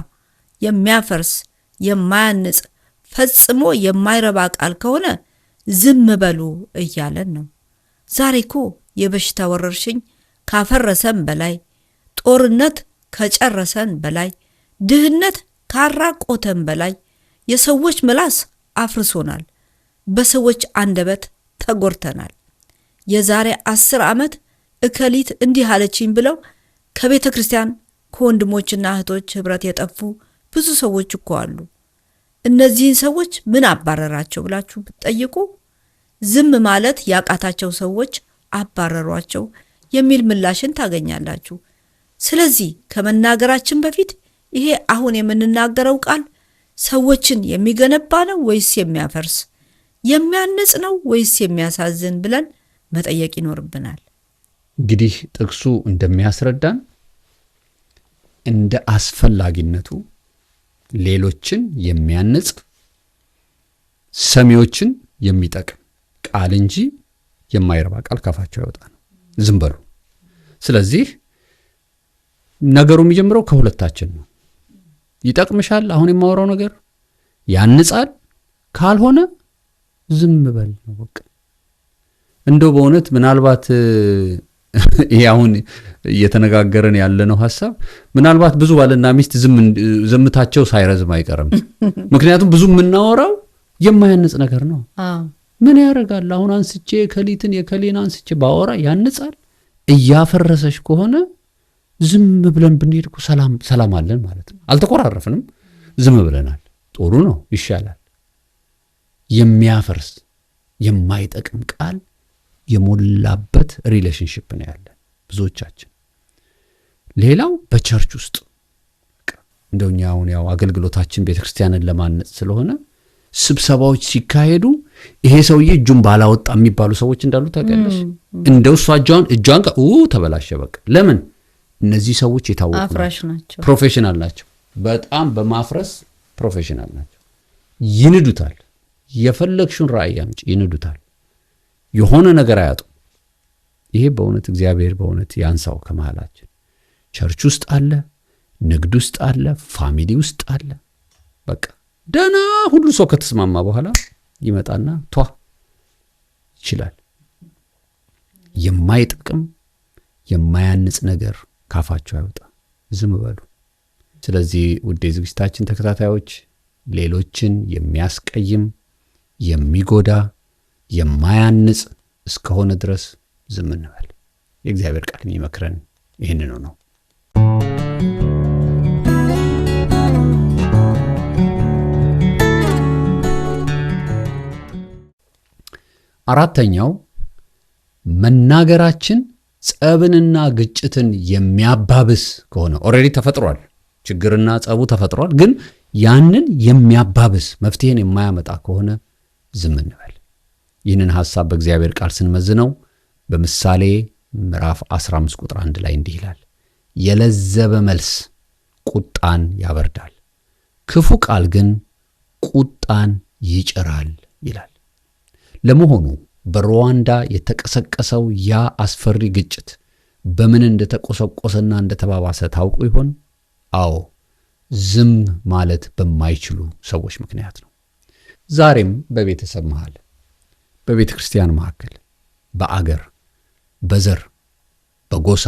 የሚያፈርስ፣ የማያንጽ ፈጽሞ የማይረባ ቃል ከሆነ ዝም በሉ እያለን ነው። ዛሬ እኮ የበሽታ ወረርሽኝ ካፈረሰን በላይ፣ ጦርነት ከጨረሰን በላይ፣ ድህነት ካራቆተን በላይ የሰዎች ምላስ አፍርሶናል። በሰዎች አንደበት ተጎርተናል። የዛሬ 10 ዓመት እከሊት እንዲህ አለችኝ ብለው ከቤተ ክርስቲያን ከወንድሞችና እህቶች ህብረት የጠፉ ብዙ ሰዎች እኮ አሉ። እነዚህን ሰዎች ምን አባረራቸው ብላችሁ ብትጠይቁ ዝም ማለት ያቃታቸው ሰዎች አባረሯቸው የሚል ምላሽን ታገኛላችሁ። ስለዚህ ከመናገራችን በፊት ይሄ አሁን የምንናገረው ቃል ሰዎችን የሚገነባ ነው ወይስ የሚያፈርስ፣ የሚያንጽ ነው ወይስ የሚያሳዝን ብለን መጠየቅ ይኖርብናል። እንግዲህ ጥቅሱ እንደሚያስረዳን እንደ አስፈላጊነቱ ሌሎችን የሚያንጽ ሰሚዎችን የሚጠቅም ቃል እንጂ የማይረባ ቃል ካፋቸው አይወጣ ነው። ዝም በሉ። ስለዚህ ነገሩ የሚጀምረው ከሁለታችን ነው። ይጠቅምሻል አሁን የማወራው ነገር ያንጻል፣ ካልሆነ ዝም በል ነው በቃ። እንደው በእውነት ምናልባት ይሄ አሁን እየተነጋገረን ያለነው ሐሳብ ምናልባት ብዙ ባልና ሚስት ዝምታቸው ሳይረዝም አይቀርም። ምክንያቱም ብዙ የምናወራው የማያንጽ ነገር ነው። ምን ያደርጋል አሁን አንስቼ ከሊትን የከሌን አንስቼ ባወራ ያንጻል። እያፈረሰሽ ከሆነ ዝም ብለን ብንሄድ እኮ ሰላም አለን ማለት ነው። አልተቆራረፍንም፣ ዝም ብለናል። ጥሩ ነው፣ ይሻላል። የሚያፈርስ የማይጠቅም ቃል የሞላበት ሪሌሽንሺፕ ነው ያለን ብዙዎቻችን። ሌላው በቸርች ውስጥ እንደኛ አሁን ያው አገልግሎታችን ቤተክርስቲያንን ለማነጽ ስለሆነ ስብሰባዎች ሲካሄዱ ይሄ ሰውዬ እጁን ባላወጣ የሚባሉ ሰዎች እንዳሉ ታውቃለሽ። እንደው እጇን ተበላሸ በቃ። ለምን? እነዚህ ሰዎች የታወቁ ናቸው፣ ፕሮፌሽናል ናቸው። በጣም በማፍረስ ፕሮፌሽናል ናቸው። ይንዱታል። የፈለግሽውን ራእይ አምጪ ይንዱታል። የሆነ ነገር አያጡ። ይሄ በእውነት እግዚአብሔር በእውነት ያንሳው ከመሃላችን። ቸርች ውስጥ አለ፣ ንግድ ውስጥ አለ፣ ፋሚሊ ውስጥ አለ። በቃ ደና ሁሉ ሰው ከተስማማ በኋላ ይመጣና ይችላል። የማይጠቅም የማያንጽ ነገር ካፋቸው አይወጣ፣ ዝም በሉ። ስለዚህ ውድ የዝግጅታችን ተከታታዮች ሌሎችን የሚያስቀይም የሚጎዳ የማያንጽ እስከሆነ ድረስ ዝም እንበል። የእግዚአብሔር ቃል የሚመክረን ይህንኑ ነው። አራተኛው መናገራችን ጸብንና ግጭትን የሚያባብስ ከሆነ ኦሬዲ ተፈጥሯል፣ ችግርና ጸቡ ተፈጥሯል። ግን ያንን የሚያባብስ መፍትሄን የማያመጣ ከሆነ ዝም እንበል። ይህንን ሐሳብ በእግዚአብሔር ቃል ስንመዝነው በምሳሌ ምዕራፍ 15 ቁጥር 1 ላይ እንዲህ ይላል፣ የለዘበ መልስ ቁጣን ያበርዳል፣ ክፉ ቃል ግን ቁጣን ይጭራል ይላል። ለመሆኑ በሩዋንዳ የተቀሰቀሰው ያ አስፈሪ ግጭት በምን እንደተቆሰቆሰና እንደተባባሰ ታውቁ ይሆን? አዎ፣ ዝም ማለት በማይችሉ ሰዎች ምክንያት ነው። ዛሬም በቤተሰብ መሃል፣ በቤተ ክርስቲያን መካከል፣ በአገር፣ በዘር፣ በጎሳ፣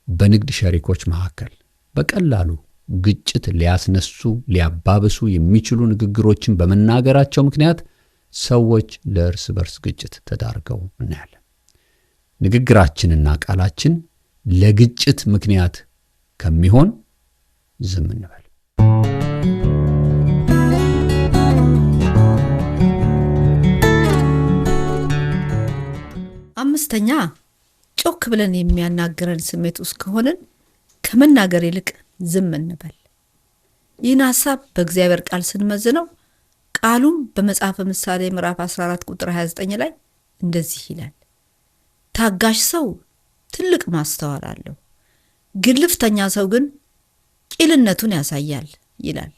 በንግድ ሸሪኮች መካከል በቀላሉ ግጭት ሊያስነሱ ሊያባብሱ የሚችሉ ንግግሮችን በመናገራቸው ምክንያት ሰዎች ለእርስ በርስ ግጭት ተዳርገው እናያለን። ንግግራችንና ቃላችን ለግጭት ምክንያት ከሚሆን ዝም እንበል። አምስተኛ ጮክ ብለን የሚያናገረን ስሜት ውስጥ ከሆነን ከመናገር ይልቅ ዝም እንበል። ይህን ሐሳብ በእግዚአብሔር ቃል ስንመዝነው ቃሉም በመጽሐፈ ምሳሌ ምዕራፍ 14 ቁጥር 29 ላይ እንደዚህ ይላል፣ ታጋሽ ሰው ትልቅ ማስተዋል አለው፣ ግልፍተኛ ሰው ግን ቂልነቱን ያሳያል ይላል።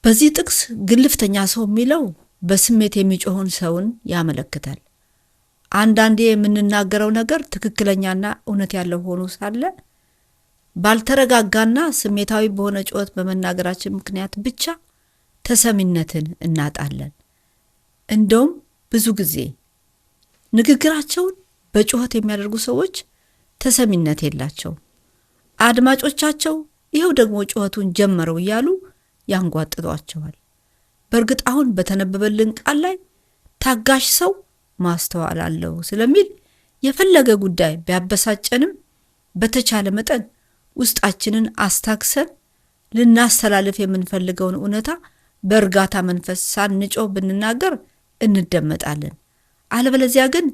በዚህ ጥቅስ ግልፍተኛ ሰው የሚለው በስሜት የሚጮህን ሰውን ያመለክታል። አንዳንዴ የምንናገረው ነገር ትክክለኛና እውነት ያለው ሆኖ ሳለ ባልተረጋጋና ስሜታዊ በሆነ ጩኸት በመናገራችን ምክንያት ብቻ ተሰሚነትን እናጣለን። እንደውም ብዙ ጊዜ ንግግራቸውን በጩኸት የሚያደርጉ ሰዎች ተሰሚነት የላቸውም። አድማጮቻቸው ይኸው ደግሞ ጩኸቱን ጀመረው እያሉ ያንጓጥጧቸዋል። በእርግጥ አሁን በተነበበልን ቃል ላይ ታጋሽ ሰው ማስተዋል አለው ስለሚል የፈለገ ጉዳይ ቢያበሳጨንም በተቻለ መጠን ውስጣችንን አስታክሰን ልናስተላልፍ የምንፈልገውን እውነታ በእርጋታ መንፈስ ሳንጮህ ብንናገር እንደመጣለን። አለበለዚያ ግን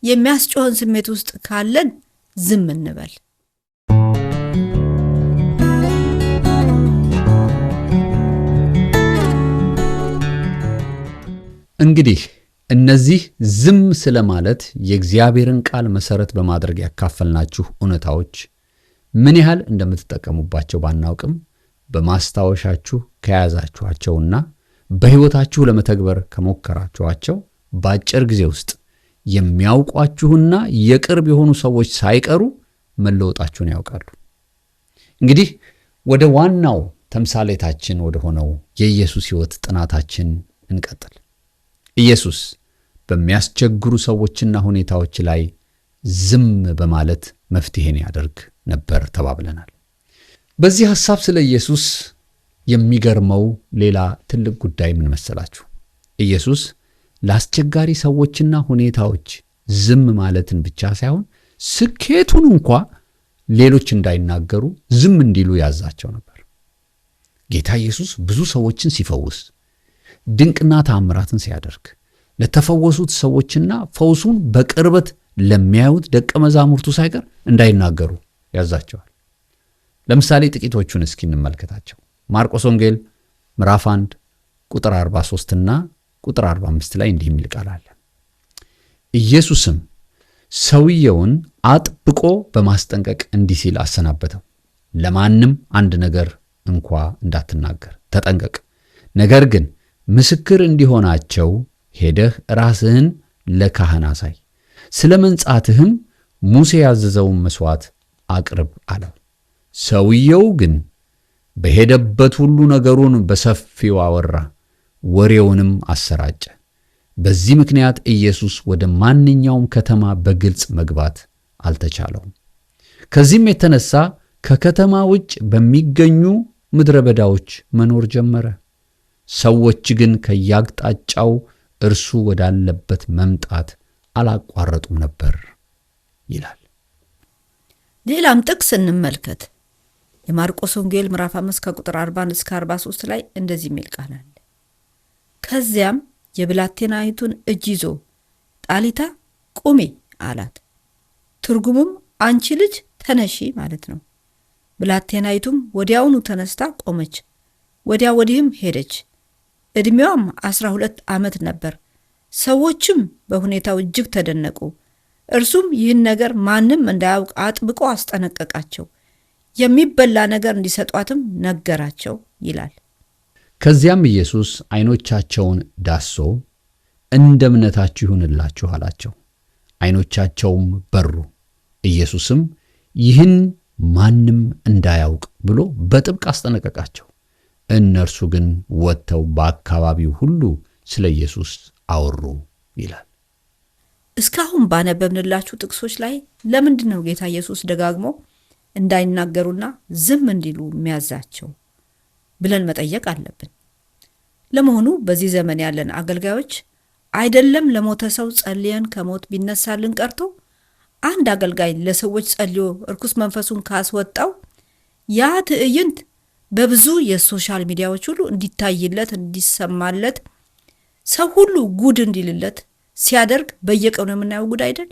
የሚያስጮህን ስሜት ውስጥ ካለን ዝም እንበል። እንግዲህ እነዚህ ዝም ስለማለት የእግዚአብሔርን ቃል መሰረት በማድረግ ያካፈልናችሁ እውነታዎች ምን ያህል እንደምትጠቀሙባቸው ባናውቅም በማስታወሻችሁ ከያዛችኋቸውና በሕይወታችሁ ለመተግበር ከሞከራችኋቸው በአጭር ጊዜ ውስጥ የሚያውቋችሁና የቅርብ የሆኑ ሰዎች ሳይቀሩ መለወጣችሁን ያውቃሉ። እንግዲህ ወደ ዋናው ተምሳሌታችን ወደ ሆነው የኢየሱስ ሕይወት ጥናታችን እንቀጥል። ኢየሱስ በሚያስቸግሩ ሰዎችና ሁኔታዎች ላይ ዝም በማለት መፍትሄን ያደርግ ነበር ተባብለናል። በዚህ ሐሳብ ስለ ኢየሱስ የሚገርመው ሌላ ትልቅ ጉዳይ ምን መሰላችሁ? ኢየሱስ ለአስቸጋሪ ሰዎችና ሁኔታዎች ዝም ማለትን ብቻ ሳይሆን ስኬቱን እንኳ ሌሎች እንዳይናገሩ ዝም እንዲሉ ያዛቸው ነበር። ጌታ ኢየሱስ ብዙ ሰዎችን ሲፈውስ፣ ድንቅና ተአምራትን ሲያደርግ ለተፈወሱት ሰዎችና ፈውሱን በቅርበት ለሚያዩት ደቀ መዛሙርቱ ሳይቀር እንዳይናገሩ ያዛቸዋል። ለምሳሌ ጥቂቶቹን እስኪ እንመልከታቸው። ማርቆስ ወንጌል ምዕራፍ 1 ቁጥር 43 እና ቁጥር 45 ላይ እንዲህ የሚል ቃል አለ። ኢየሱስም ሰውየውን አጥብቆ በማስጠንቀቅ እንዲህ ሲል አሰናበተው፣ ለማንም አንድ ነገር እንኳ እንዳትናገር ተጠንቀቅ። ነገር ግን ምስክር እንዲሆናቸው ሄደህ ራስህን ለካህን አሳይ፣ ስለ መንጻትህም ሙሴ ያዘዘውን መሥዋዕት አቅርብ አለው። ሰውየው ግን በሄደበት ሁሉ ነገሩን በሰፊው አወራ፣ ወሬውንም አሰራጨ። በዚህ ምክንያት ኢየሱስ ወደ ማንኛውም ከተማ በግልጽ መግባት አልተቻለውም። ከዚህም የተነሳ ከከተማ ውጭ በሚገኙ ምድረ በዳዎች መኖር ጀመረ። ሰዎች ግን ከያቅጣጫው እርሱ ወዳለበት መምጣት አላቋረጡም ነበር ይላል። ሌላም ጥቅስ እንመልከት። የማርቆስ ወንጌል ምዕራፍ 5 ከቁጥር 40 እስከ 43 ላይ እንደዚህ የሚል ቃል አለ። ከዚያም የብላቴናይቱን እጅ ይዞ ጣሊታ ቁሚ አላት። ትርጉሙም አንቺ ልጅ ተነሺ ማለት ነው። ብላቴናይቱም ወዲያውኑ ተነስታ ቆመች፣ ወዲያ ወዲህም ሄደች። ዕድሜዋም 12 ዓመት ነበር። ሰዎችም በሁኔታው እጅግ ተደነቁ። እርሱም ይህን ነገር ማንም እንዳያውቅ አጥብቆ አስጠነቀቃቸው። የሚበላ ነገር እንዲሰጧትም ነገራቸው ይላል። ከዚያም ኢየሱስ ዓይኖቻቸውን ዳሶ እንደ እምነታችሁ ይሁንላችሁ አላቸው። ዓይኖቻቸውም በሩ። ኢየሱስም ይህን ማንም እንዳያውቅ ብሎ በጥብቅ አስጠነቀቃቸው። እነርሱ ግን ወጥተው በአካባቢው ሁሉ ስለ ኢየሱስ አወሩ ይላል። እስካሁን ባነበብንላችሁ ጥቅሶች ላይ ለምንድን ነው ጌታ ኢየሱስ ደጋግሞ እንዳይናገሩና ዝም እንዲሉ የሚያዛቸው ብለን መጠየቅ አለብን። ለመሆኑ በዚህ ዘመን ያለን አገልጋዮች አይደለም ለሞተ ሰው ጸልየን ከሞት ቢነሳልን ቀርቶ አንድ አገልጋይ ለሰዎች ጸልዮ እርኩስ መንፈሱን ካስወጣው ያ ትዕይንት በብዙ የሶሻል ሚዲያዎች ሁሉ እንዲታይለት፣ እንዲሰማለት፣ ሰው ሁሉ ጉድ እንዲልለት ሲያደርግ በየቀኑ የምናየው ጉድ አይደል?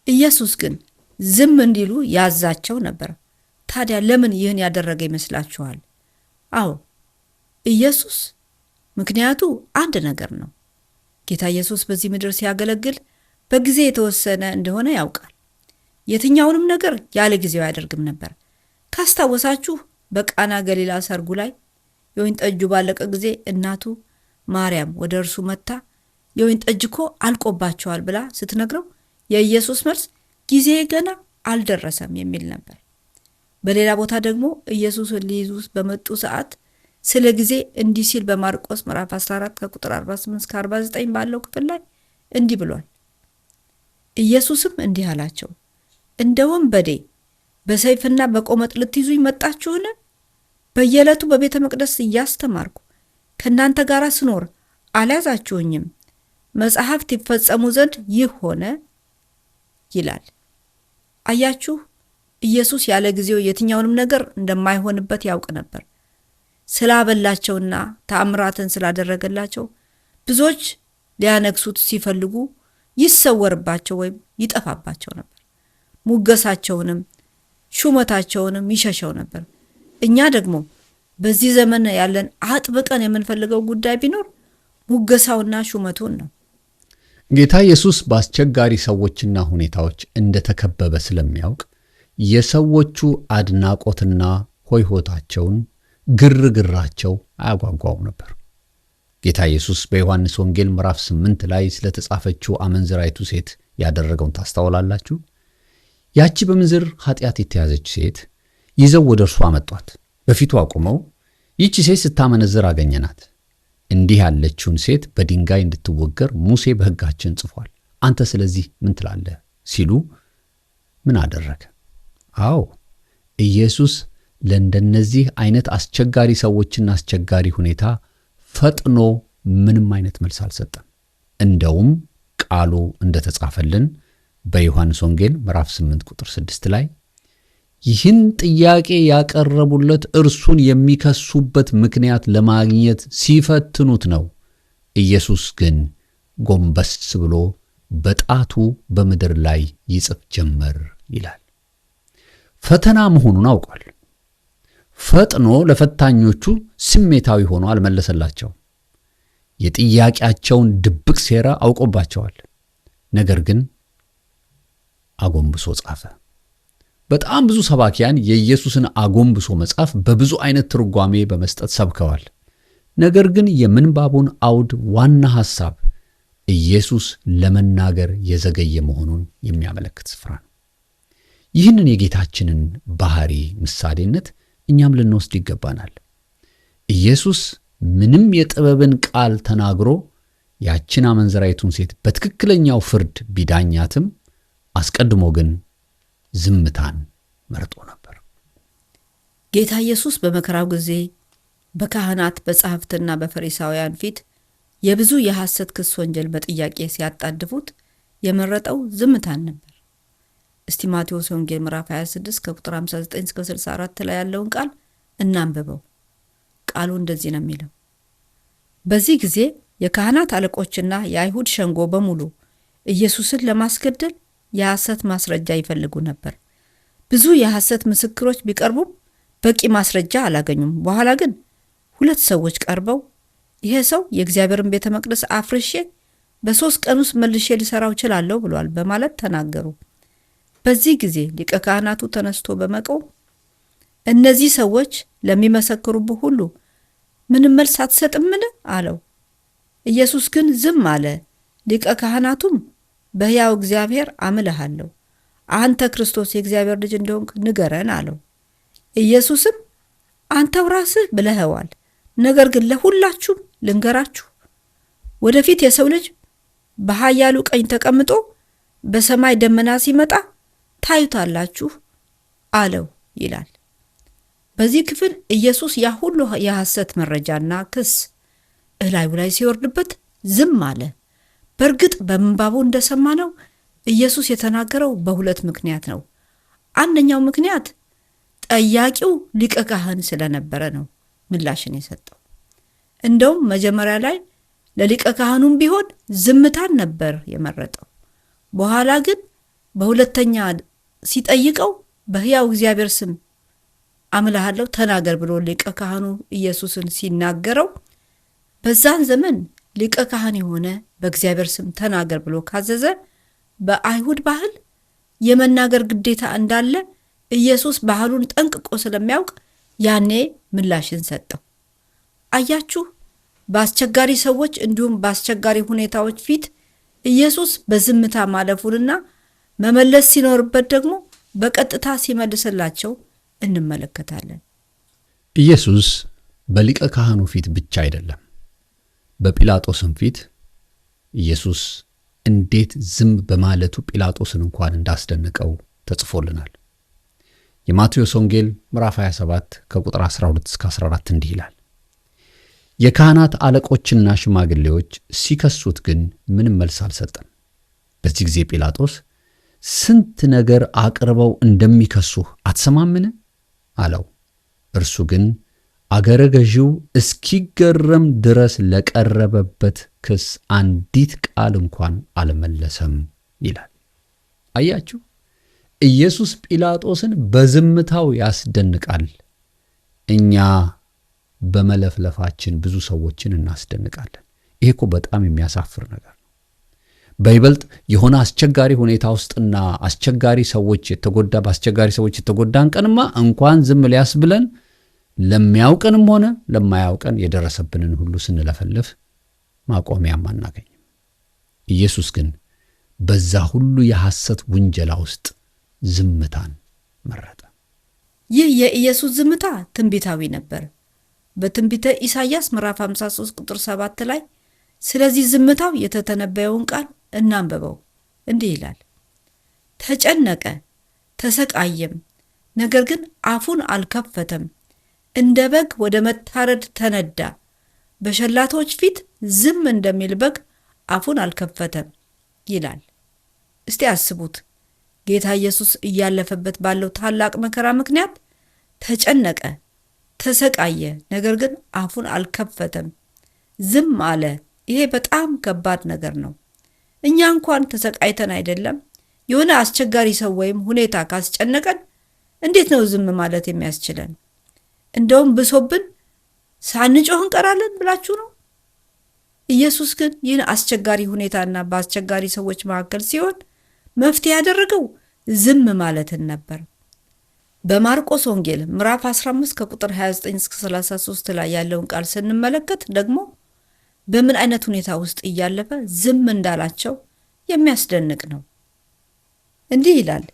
ኢየሱስ ግን ዝም እንዲሉ ያዛቸው ነበር። ታዲያ ለምን ይህን ያደረገ ይመስላችኋል? አዎ ኢየሱስ ምክንያቱ አንድ ነገር ነው። ጌታ ኢየሱስ በዚህ ምድር ሲያገለግል በጊዜ የተወሰነ እንደሆነ ያውቃል። የትኛውንም ነገር ያለ ጊዜው አያደርግም ነበር። ካስታወሳችሁ በቃና ገሊላ ሰርጉ ላይ የወይን ጠጁ ባለቀ ጊዜ እናቱ ማርያም ወደ እርሱ መጥታ የወይን ጠጅ እኮ አልቆባቸዋል ብላ ስትነግረው የኢየሱስ መልስ ጊዜ ገና አልደረሰም የሚል ነበር። በሌላ ቦታ ደግሞ ኢየሱስን ሊይዙ በመጡ ሰዓት ስለ ጊዜ እንዲህ ሲል በማርቆስ ምዕራፍ 14 ከቁጥር 48 እስከ 49 ባለው ክፍል ላይ እንዲህ ብሏል። ኢየሱስም እንዲህ አላቸው፣ እንደ ወንበዴ በሰይፍና በቆመጥ ልትይዙኝ መጣችሁን? በየዕለቱ በቤተ መቅደስ እያስተማርኩ ከእናንተ ጋር ስኖር አልያዛችሁኝም። መጽሐፍት ይፈጸሙ ዘንድ ይህ ሆነ ይላል። አያችሁ፣ ኢየሱስ ያለ ጊዜው የትኛውንም ነገር እንደማይሆንበት ያውቅ ነበር። ስላበላቸውና ተአምራትን ስላደረገላቸው ብዙዎች ሊያነግሱት ሲፈልጉ ይሰወርባቸው ወይም ይጠፋባቸው ነበር። ሙገሳቸውንም ሹመታቸውንም ይሸሸው ነበር። እኛ ደግሞ በዚህ ዘመን ያለን አጥብቀን የምንፈልገው ጉዳይ ቢኖር ሙገሳውና ሹመቱን ነው። ጌታ ኢየሱስ በአስቸጋሪ ሰዎችና ሁኔታዎች እንደተከበበ ስለሚያውቅ የሰዎቹ አድናቆትና ሆይሆታቸውን ግርግራቸው አያጓጓውም ነበር። ጌታ ኢየሱስ በዮሐንስ ወንጌል ምዕራፍ 8 ላይ ስለተጻፈችው አመንዝራይቱ ሴት ያደረገውን ታስተውላላችሁ። ያቺ በምንዝር ኃጢአት የተያዘች ሴት ይዘው ወደ እርሱ አመጧት። በፊቱ አቁመው ይቺ ሴት ስታመነዝር አገኘናት። እንዲህ ያለችውን ሴት በድንጋይ እንድትወገር ሙሴ በሕጋችን ጽፏል። አንተ ስለዚህ ምን ትላለህ? ሲሉ ምን አደረገ? አዎ ኢየሱስ ለእንደነዚህ አይነት አስቸጋሪ ሰዎችና አስቸጋሪ ሁኔታ ፈጥኖ ምንም አይነት መልስ አልሰጠም። እንደውም ቃሉ እንደተጻፈልን በዮሐንስ ወንጌል ምዕራፍ 8 ቁጥር 6 ላይ ይህን ጥያቄ ያቀረቡለት እርሱን የሚከሱበት ምክንያት ለማግኘት ሲፈትኑት ነው። ኢየሱስ ግን ጎንበስ ብሎ በጣቱ በምድር ላይ ይጽፍ ጀመር ይላል። ፈተና መሆኑን አውቋል። ፈጥኖ ለፈታኞቹ ስሜታዊ ሆኖ አልመለሰላቸው። የጥያቄያቸውን ድብቅ ሴራ አውቆባቸዋል። ነገር ግን አጎንብሶ ጻፈ። በጣም ብዙ ሰባኪያን የኢየሱስን አጎንብሶ መጻፍ በብዙ አይነት ትርጓሜ በመስጠት ሰብከዋል። ነገር ግን የምንባቡን አውድ ዋና ሐሳብ ኢየሱስ ለመናገር የዘገየ መሆኑን የሚያመለክት ስፍራ ነው። ይህንን የጌታችንን ባህሪ ምሳሌነት እኛም ልንወስድ ይገባናል። ኢየሱስ ምንም የጥበብን ቃል ተናግሮ ያችን አመንዝራይቱን ሴት በትክክለኛው ፍርድ ቢዳኛትም አስቀድሞ ግን ዝምታን መርጦ ነበር። ጌታ ኢየሱስ በመከራው ጊዜ በካህናት በጸሐፍትና በፈሪሳውያን ፊት የብዙ የሐሰት ክስ ወንጀል በጥያቄ ሲያጣድፉት የመረጠው ዝምታን ነበር። እስቲ ማቴዎስ ወንጌል ምዕራፍ 26 ከቁጥር 59 እስከ 64 ላይ ያለውን ቃል እናንብበው። ቃሉ እንደዚህ ነው የሚለው። በዚህ ጊዜ የካህናት አለቆችና የአይሁድ ሸንጎ በሙሉ ኢየሱስን ለማስገደል የሐሰት ማስረጃ ይፈልጉ ነበር። ብዙ የሐሰት ምስክሮች ቢቀርቡም በቂ ማስረጃ አላገኙም። በኋላ ግን 2 ሰዎች ቀርበው ይሄ ሰው የእግዚአብሔርን ቤተ መቅደስ አፍርሼ በ3 ቀን ውስጥ መልሼ ሊሰራው እችላለሁ ብሏል በማለት ተናገሩ። በዚህ ጊዜ ሊቀ ካህናቱ ተነስቶ በመቆም እነዚህ ሰዎች ለሚመሰክሩብህ ሁሉ ምንም መልስ አትሰጥምን? አለው። ኢየሱስ ግን ዝም አለ። ሊቀ ካህናቱም በሕያው እግዚአብሔር አምልሃለሁ፣ አንተ ክርስቶስ የእግዚአብሔር ልጅ እንደሆንክ ንገረን አለው። ኢየሱስም አንተው ራስህ ብለኸዋል፣ ነገር ግን ለሁላችሁም ልንገራችሁ፣ ወደፊት የሰው ልጅ በኃያሉ ቀኝ ተቀምጦ በሰማይ ደመና ሲመጣ ታዩታላችሁ አለው ይላል። በዚህ ክፍል ኢየሱስ ያ ሁሉ የሐሰት መረጃና ክስ እላዩ ላይ ሲወርድበት ዝም አለ። በእርግጥ በምንባቡ እንደሰማነው ኢየሱስ የተናገረው በሁለት ምክንያት ነው። አንደኛው ምክንያት ጠያቂው ሊቀ ካህን ስለነበረ ነው ምላሽን የሰጠው። እንደውም መጀመሪያ ላይ ለሊቀ ካህኑም ቢሆን ዝምታን ነበር የመረጠው። በኋላ ግን በሁለተኛ ሲጠይቀው በሕያው እግዚአብሔር ስም አምልሃለሁ ተናገር ብሎ ሊቀ ካህኑ ኢየሱስን ሲናገረው፣ በዛን ዘመን ሊቀ ካህን የሆነ በእግዚአብሔር ስም ተናገር ብሎ ካዘዘ በአይሁድ ባህል የመናገር ግዴታ እንዳለ ኢየሱስ ባህሉን ጠንቅቆ ስለሚያውቅ ያኔ ምላሽን ሰጠው። አያችሁ፣ በአስቸጋሪ ሰዎች እንዲሁም በአስቸጋሪ ሁኔታዎች ፊት ኢየሱስ በዝምታ ማለፉንና መመለስ ሲኖርበት ደግሞ በቀጥታ ሲመልስላቸው እንመለከታለን። ኢየሱስ በሊቀ ካህኑ ፊት ብቻ አይደለም፣ በጲላጦስም ፊት ኢየሱስ እንዴት ዝም በማለቱ ጲላጦስን እንኳን እንዳስደነቀው ተጽፎልናል። የማቴዎስ ወንጌል ምዕራፍ 27 ከቁጥር 12 እስከ 14 እንዲህ ይላል። የካህናት አለቆችና ሽማግሌዎች ሲከሱት ግን ምንም መልስ አልሰጠም። በዚህ ጊዜ ጲላጦስ ስንት ነገር አቅርበው እንደሚከሱህ አትሰማምን? አለው። እርሱ ግን አገረ ገዢው እስኪገረም ድረስ ለቀረበበት ክስ አንዲት ቃል እንኳን አልመለሰም ይላል። አያችሁ፣ ኢየሱስ ጲላጦስን በዝምታው ያስደንቃል። እኛ በመለፍለፋችን ብዙ ሰዎችን እናስደንቃለን። ይሄ እኮ በጣም የሚያሳፍር ነገር ነው። በይበልጥ የሆነ አስቸጋሪ ሁኔታ ውስጥና በአስቸጋሪ ሰዎች የተጎዳን ቀንማ እንኳን ዝም ሊያስብለን ለሚያውቀንም ሆነ ለማያውቀን የደረሰብንን ሁሉ ስንለፈልፍ ማቆሚያም አናገኝም። ኢየሱስ ግን በዛ ሁሉ የሐሰት ውንጀላ ውስጥ ዝምታን መረጠ። ይህ የኢየሱስ ዝምታ ትንቢታዊ ነበር። በትንቢተ ኢሳይያስ ምዕራፍ 53 ቁጥር 7 ላይ ስለዚህ ዝምታው የተተነበየውን ቃል እናንብበው። እንዲህ ይላል፣ ተጨነቀ፣ ተሰቃየም፣ ነገር ግን አፉን አልከፈተም። እንደ በግ ወደ መታረድ ተነዳ፣ በሸላቶች ፊት ዝም እንደሚል በግ አፉን አልከፈተም ይላል። እስቲ አስቡት፣ ጌታ ኢየሱስ እያለፈበት ባለው ታላቅ መከራ ምክንያት ተጨነቀ፣ ተሰቃየ፣ ነገር ግን አፉን አልከፈተም፣ ዝም አለ። ይሄ በጣም ከባድ ነገር ነው። እኛ እንኳን ተሰቃይተን አይደለም የሆነ አስቸጋሪ ሰው ወይም ሁኔታ ካስጨነቀን እንዴት ነው ዝም ማለት የሚያስችለን? እንደውም ብሶብን ሳንጮህ እንቀራለን ብላችሁ ነው? ኢየሱስ ግን ይህን አስቸጋሪ ሁኔታና በአስቸጋሪ ሰዎች መካከል ሲሆን መፍትሄ ያደረገው ዝም ማለትን ነበር። በማርቆስ ወንጌል ምዕራፍ 15 ከቁጥር 29 እስከ 33 ላይ ያለውን ቃል ስንመለከት ደግሞ በምን አይነት ሁኔታ ውስጥ እያለፈ ዝም እንዳላቸው የሚያስደንቅ ነው። እንዲህ ይላል፣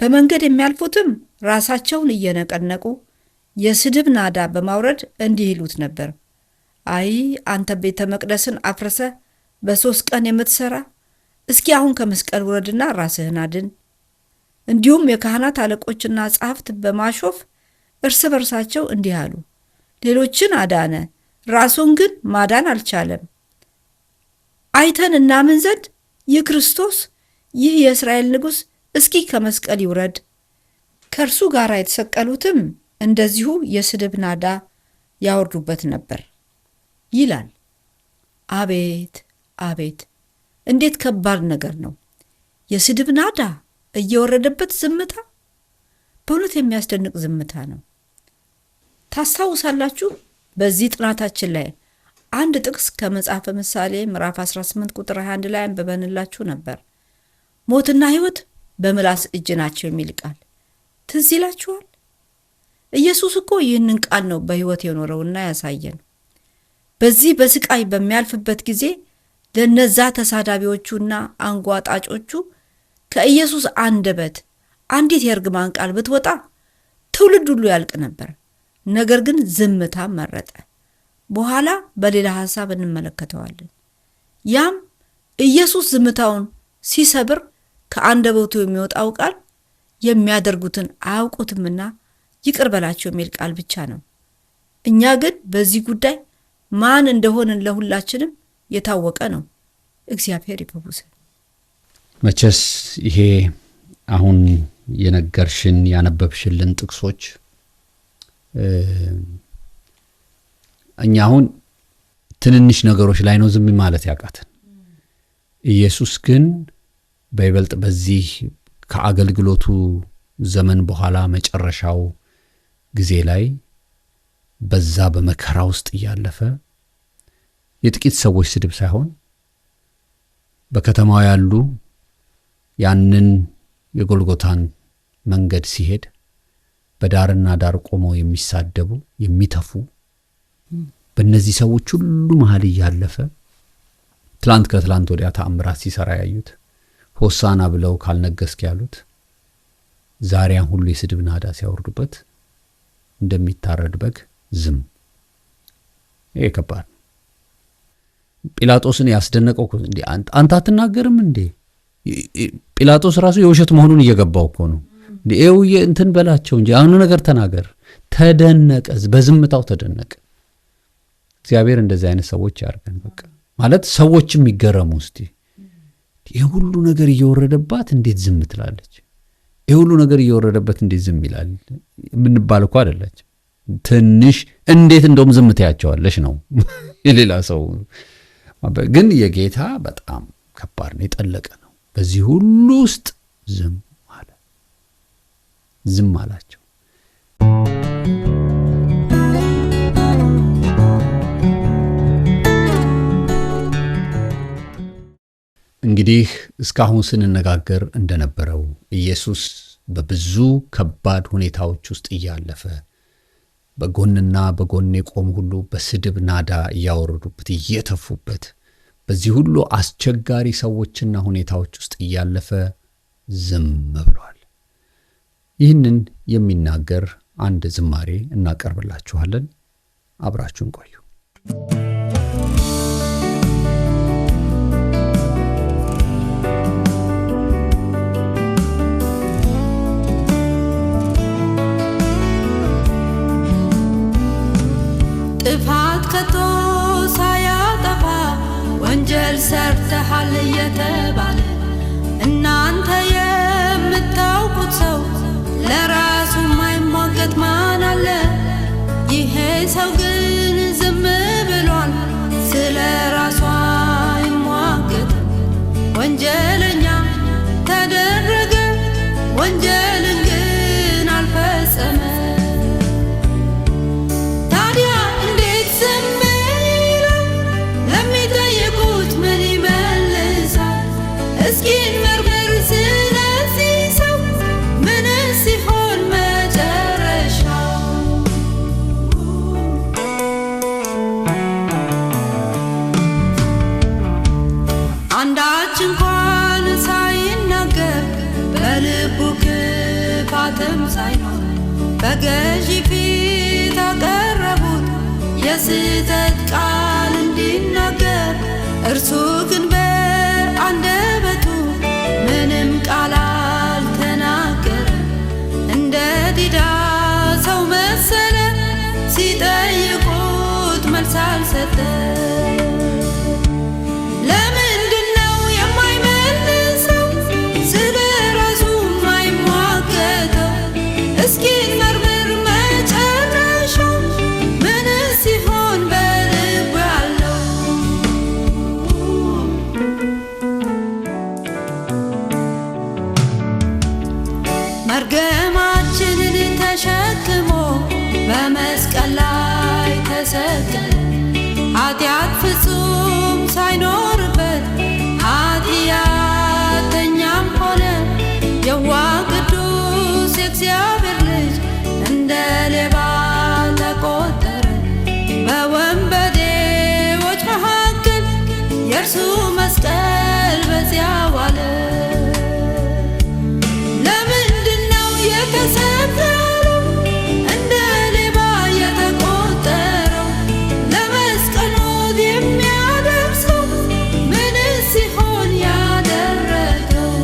በመንገድ የሚያልፉትም ራሳቸውን እየነቀነቁ የስድብ ናዳ በማውረድ እንዲህ ይሉት ነበር፣ አይ አንተ ቤተ መቅደስን አፍርሰ በ3 ቀን የምትሰራ፣ እስኪ አሁን ከመስቀል ውረድና ራስህን አድን። እንዲሁም የካህናት አለቆችና ጸሐፍት በማሾፍ እርስ በርሳቸው እንዲህ አሉ፣ ሌሎችን አዳነ፣ ራሱን ግን ማዳን አልቻለም። አይተን እናምን ዘንድ ይህ ክርስቶስ፣ ይህ የእስራኤል ንጉሥ እስኪ ከመስቀል ይውረድ። ከእርሱ ጋር የተሰቀሉትም እንደዚሁ የስድብ ናዳ ያወርዱበት ነበር ይላል። አቤት አቤት! እንዴት ከባድ ነገር ነው! የስድብ ናዳ እየወረደበት ዝምታ፣ በእውነት የሚያስደንቅ ዝምታ ነው። ታስታውሳላችሁ? በዚህ ጥናታችን ላይ አንድ ጥቅስ ከመጽሐፈ ምሳሌ ምዕራፍ 18 ቁጥር 21 ላይ አንብበንላችሁ ነበር። ሞትና ሕይወት በምላስ እጅ ናቸው የሚል ቃል ትዝ ይላችኋል? ኢየሱስ እኮ ይህንን ቃል ነው በሕይወት የኖረውና ያሳየን። በዚህ በስቃይ በሚያልፍበት ጊዜ ለነዛ ተሳዳቢዎቹና አንጓጣጮቹ ከኢየሱስ አንደበት አንዲት የእርግማን ቃል ብትወጣ ትውልድ ሁሉ ያልቅ ነበር። ነገር ግን ዝምታ መረጠ። በኋላ በሌላ ሐሳብ እንመለከተዋለን። ያም ኢየሱስ ዝምታውን ሲሰብር ከአንደበቱ የሚወጣው ቃል የሚያደርጉትን አያውቁትምና ይቅር በላቸው የሚል ቃል ብቻ ነው። እኛ ግን በዚህ ጉዳይ ማን እንደሆንን ለሁላችንም የታወቀ ነው። እግዚአብሔር ይፈውሰን። መቼስ ይሄ አሁን የነገርሽን ያነበብሽልን ጥቅሶች እኛ አሁን ትንንሽ ነገሮች ላይ ነው ዝም ማለት ያቃተን። ኢየሱስ ግን በይበልጥ በዚህ ከአገልግሎቱ ዘመን በኋላ መጨረሻው ጊዜ ላይ በዛ በመከራ ውስጥ ያለፈ የጥቂት ሰዎች ስድብ ሳይሆን በከተማው ያሉ ያንን የጎልጎታን መንገድ ሲሄድ በዳርና ዳር ቆመው የሚሳደቡ የሚተፉ በእነዚህ ሰዎች ሁሉ መሃል ያለፈ ትላንት ከትላንት ወዲያ ተአምራት ሲሰራ ያዩት ሆሳና ብለው ካልነገስክ ያሉት ዛሬያን ሁሉ የስድብ ናዳ ሲያወርዱበት እንደሚታረድ በግ ዝም። ይሄ ከባድ። ጲላጦስን ያስደነቀው እንዴ አንተ አትናገርም እንዴ? ጲላጦስ ራሱ የውሸት መሆኑን እየገባው እኮ ነው። እንዴው እንትን በላቸው እንጂ አሁን ነገር ተናገር። ተደነቀ፣ በዝምታው ተደነቀ። እግዚአብሔር እንደዚህ አይነት ሰዎች ያርገን። በቃ ማለት ሰዎችም ይገረሙ እስቲ ይሄ ሁሉ ነገር እየወረደባት እንዴት ዝም ትላለች? ይሄ ሁሉ ነገር እየወረደበት እንዴት ዝም ይላል? ምንባል እኮ አይደለች። ትንሽ እንዴት እንደውም ዝም ትያቸዋለሽ ነው የሌላ ሰው። ግን የጌታ በጣም ከባድ ነው፣ የጠለቀ ነው። በዚህ ሁሉ ውስጥ ዝም አለ። ዝም አላቸው። እንግዲህ እስካሁን ስንነጋገር እንደነበረው ኢየሱስ በብዙ ከባድ ሁኔታዎች ውስጥ እያለፈ በጎንና በጎን የቆሙ ሁሉ በስድብ ናዳ እያወረዱበት እየተፉበት በዚህ ሁሉ አስቸጋሪ ሰዎችና ሁኔታዎች ውስጥ እያለፈ ዝም ብሏል። ይህንን የሚናገር አንድ ዝማሬ እናቀርብላችኋለን። አብራችሁን ቆዩ። ጥፋት ከቶ ሳያጠፋ ወንጀል ሰርተሃል እየተባለ እናንተ የምታውቁት ሰው ለራሱ ማይሟገት ማን አለ? ይሄ ሰው ግን ዝም ብሏል፣ ስለ ራሱ አይሟገት። ወንጀለኛ ተደረገ፣ ወንጀልን ግን አልፈጸመ። አንዳች እንኳን ሳይናገር በልቡ ክፋትም ሳይኖር በገዢ ፊት አቀረቡት የስህተት ቃል እንዲናገር። እርሱ ግን በአንደበቱ ምንም ቃል አልተናገረ። እንደ ዲዳ ሰው መሰለ፣ ሲጠይቁት መልስ አልሰጠ። መርገማችንን ተሸክሞ በመስቀል ላይ ተሰቀለ። ኃጢአት ፍጹም ሳይኖርበት ኃጢአተኛም ሆነ። የዋህ ቅዱስ የእግዚአብሔር ልጅ እንደ ሌባ ተቆጠረ። በወንበዴዎች መካከል የእርሱ መስቀል በዚያ ዋለ። የተሰበረው እንደ ሌባ የተቆጠረው ለመስቀል ሞት የሚያደርሰው ምን ሲሆን ያደረገው?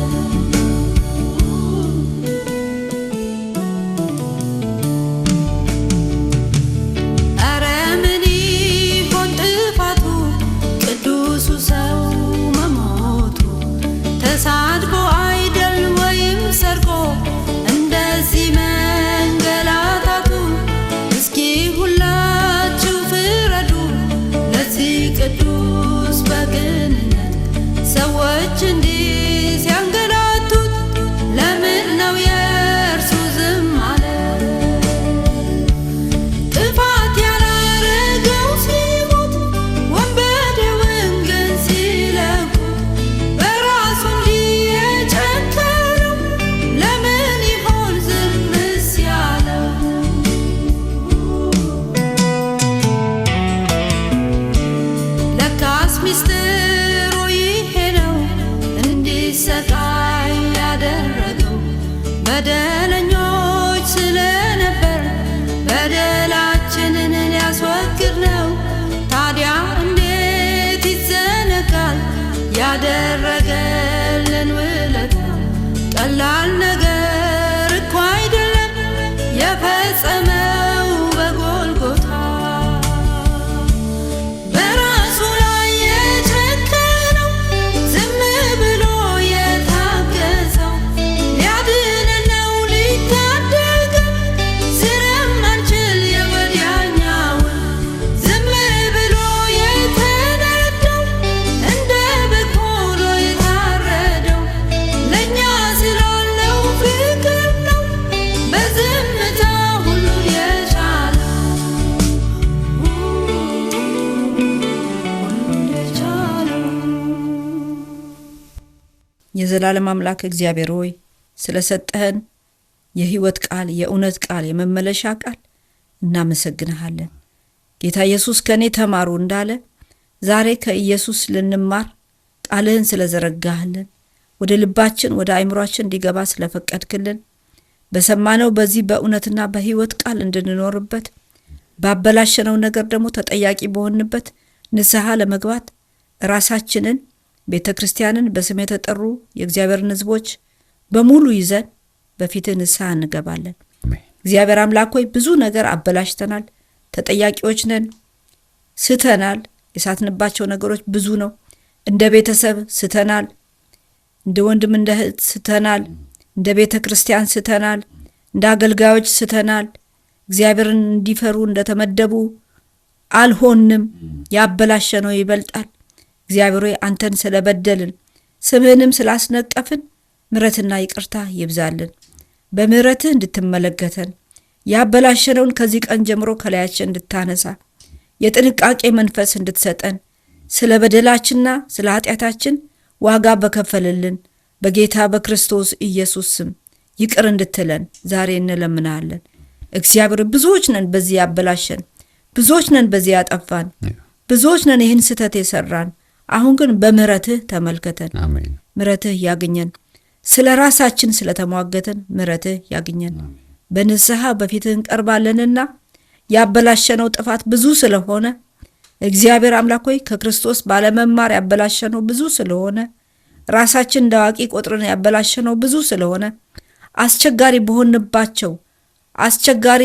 በደለኞች ስለነበር በደላችንን ሊያስወግድ ነው። ታዲያ እንዴት ይዘነጋል ያደረገልን ውለታ? ቀላል ነገር እኮ አይደለም የፈጸመው በጎልጎታ። በራሱ ላይ የጨከነው ዝም ብሎ የታገሰው ሊያድነን ነው ሊታደገን ስለማንችል የወዲያኛውን ዝም ብሎ የተነዳው እንደ በግ ሆኖ የታረደው ለእኛ ስላለው ፍቅር ነው በዝምታ ሁሉን የቻለው ሁሉን የቻለው። የዘላለም አምላክ እግዚአብሔር ሆይ ስለሰጠህን የሕይወት ቃል፣ የእውነት ቃል፣ የመመለሻ ቃል እናመሰግንሃለን። ጌታ ኢየሱስ ከኔ ተማሩ እንዳለ ዛሬ ከኢየሱስ ልንማር ቃልህን ስለዘረጋህልን ወደ ልባችን ወደ አእምሯችን እንዲገባ ስለፈቀድክልን በሰማነው በዚህ በእውነትና በሕይወት ቃል እንድንኖርበት ባበላሸነው ነገር ደግሞ ተጠያቂ በሆንበት ንስሐ ለመግባት ራሳችንን ቤተክርስቲያንን በስም የተጠሩ የእግዚአብሔርን ሕዝቦች በሙሉ ይዘን በፊትህ ንስሐ እንገባለን። እግዚአብሔር አምላክ ሆይ ብዙ ነገር አበላሽተናል፣ ተጠያቂዎች ነን፣ ስተናል። የሳትንባቸው ነገሮች ብዙ ነው። እንደ ቤተሰብ ስተናል፣ እንደ ወንድም እንደ እህት ስተናል፣ እንደ ቤተክርስቲያን ስተናል፣ እንደ አገልጋዮች ስተናል። እግዚአብሔርን እንዲፈሩ እንደተመደቡ አልሆንም። ያበላሸነው ይበልጣል። እግዚአብሔር ሆይ አንተን ስለበደልን ስምህንም ስላስነቀፍን ምሕረትና ይቅርታ ይብዛልን። በምሕረትህ እንድትመለከተን ያበላሸነውን ከዚህ ቀን ጀምሮ ከላያችን እንድታነሳ የጥንቃቄ መንፈስ እንድትሰጠን ስለ በደላችንና ስለ ኃጢአታችን ዋጋ በከፈልልን በጌታ በክርስቶስ ኢየሱስ ስም ይቅር እንድትለን ዛሬ እንለምናለን። እግዚአብሔር ብዙዎች ነን በዚህ ያበላሸን፣ ብዙዎች ነን በዚህ ያጠፋን፣ ብዙዎች ነን ይህን ስህተት የሰራን። አሁን ግን በምህረትህ ተመልከተን። አሜን። ምህረትህ ያግኘን። ስለ ራሳችን ስለተሟገተን ምህረትህ ያግኘን። በንስሐ በፊትህ እንቀርባለንና ያበላሸነው ጥፋት ብዙ ስለሆነ እግዚአብሔር አምላክ ሆይ ከክርስቶስ ባለመማር ያበላሸነው ብዙ ስለሆነ ራሳችን እንዳዋቂ ቆጥረን ያበላሸነው ብዙ ስለሆነ አስቸጋሪ በሆነባቸው አስቸጋሪ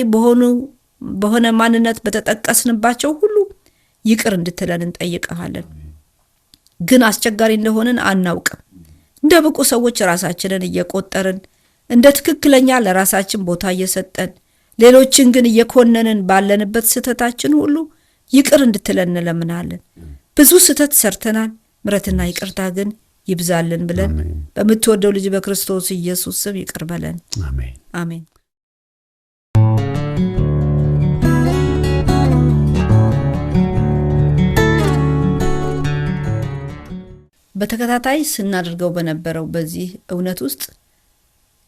በሆነ ማንነት በተጠቀስንባቸው ሁሉ ይቅር እንድትለን እንጠይቀሃለን። ግን አስቸጋሪ እንደሆነን አናውቅም። እንደ ብቁ ሰዎች ራሳችንን እየቆጠርን እንደ ትክክለኛ ለራሳችን ቦታ እየሰጠን ሌሎችን ግን እየኮነንን ባለንበት ስህተታችን ሁሉ ይቅር እንድትለን እንለምናለን። ብዙ ስህተት ሰርተናል፣ ምሕረትና ይቅርታ ግን ይብዛልን ብለን በምትወደው ልጅ በክርስቶስ ኢየሱስ ስም ይቅር በለን። አሜን። አሜን። በተከታታይ ስናደርገው በነበረው በዚህ እውነት ውስጥ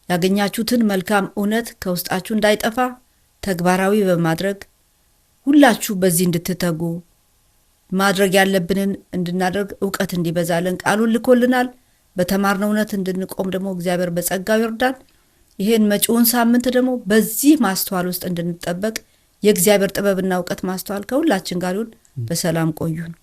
ያገኛችሁትን መልካም እውነት ከውስጣችሁ እንዳይጠፋ ተግባራዊ በማድረግ ሁላችሁ በዚህ እንድትተጉ ማድረግ ያለብንን እንድናደርግ ዕውቀት እንዲበዛልን ቃሉን ልኮልናል። በተማርነው እውነት እንድንቆም ደግሞ እግዚአብሔር በጸጋው ይርዳን። ይሄን መጪውን ሳምንት ደግሞ በዚህ ማስተዋል ውስጥ እንድንጠበቅ የእግዚአብሔር ጥበብና ዕውቀት ማስተዋል ከሁላችን ጋር ይሁን። በሰላም ቆዩን።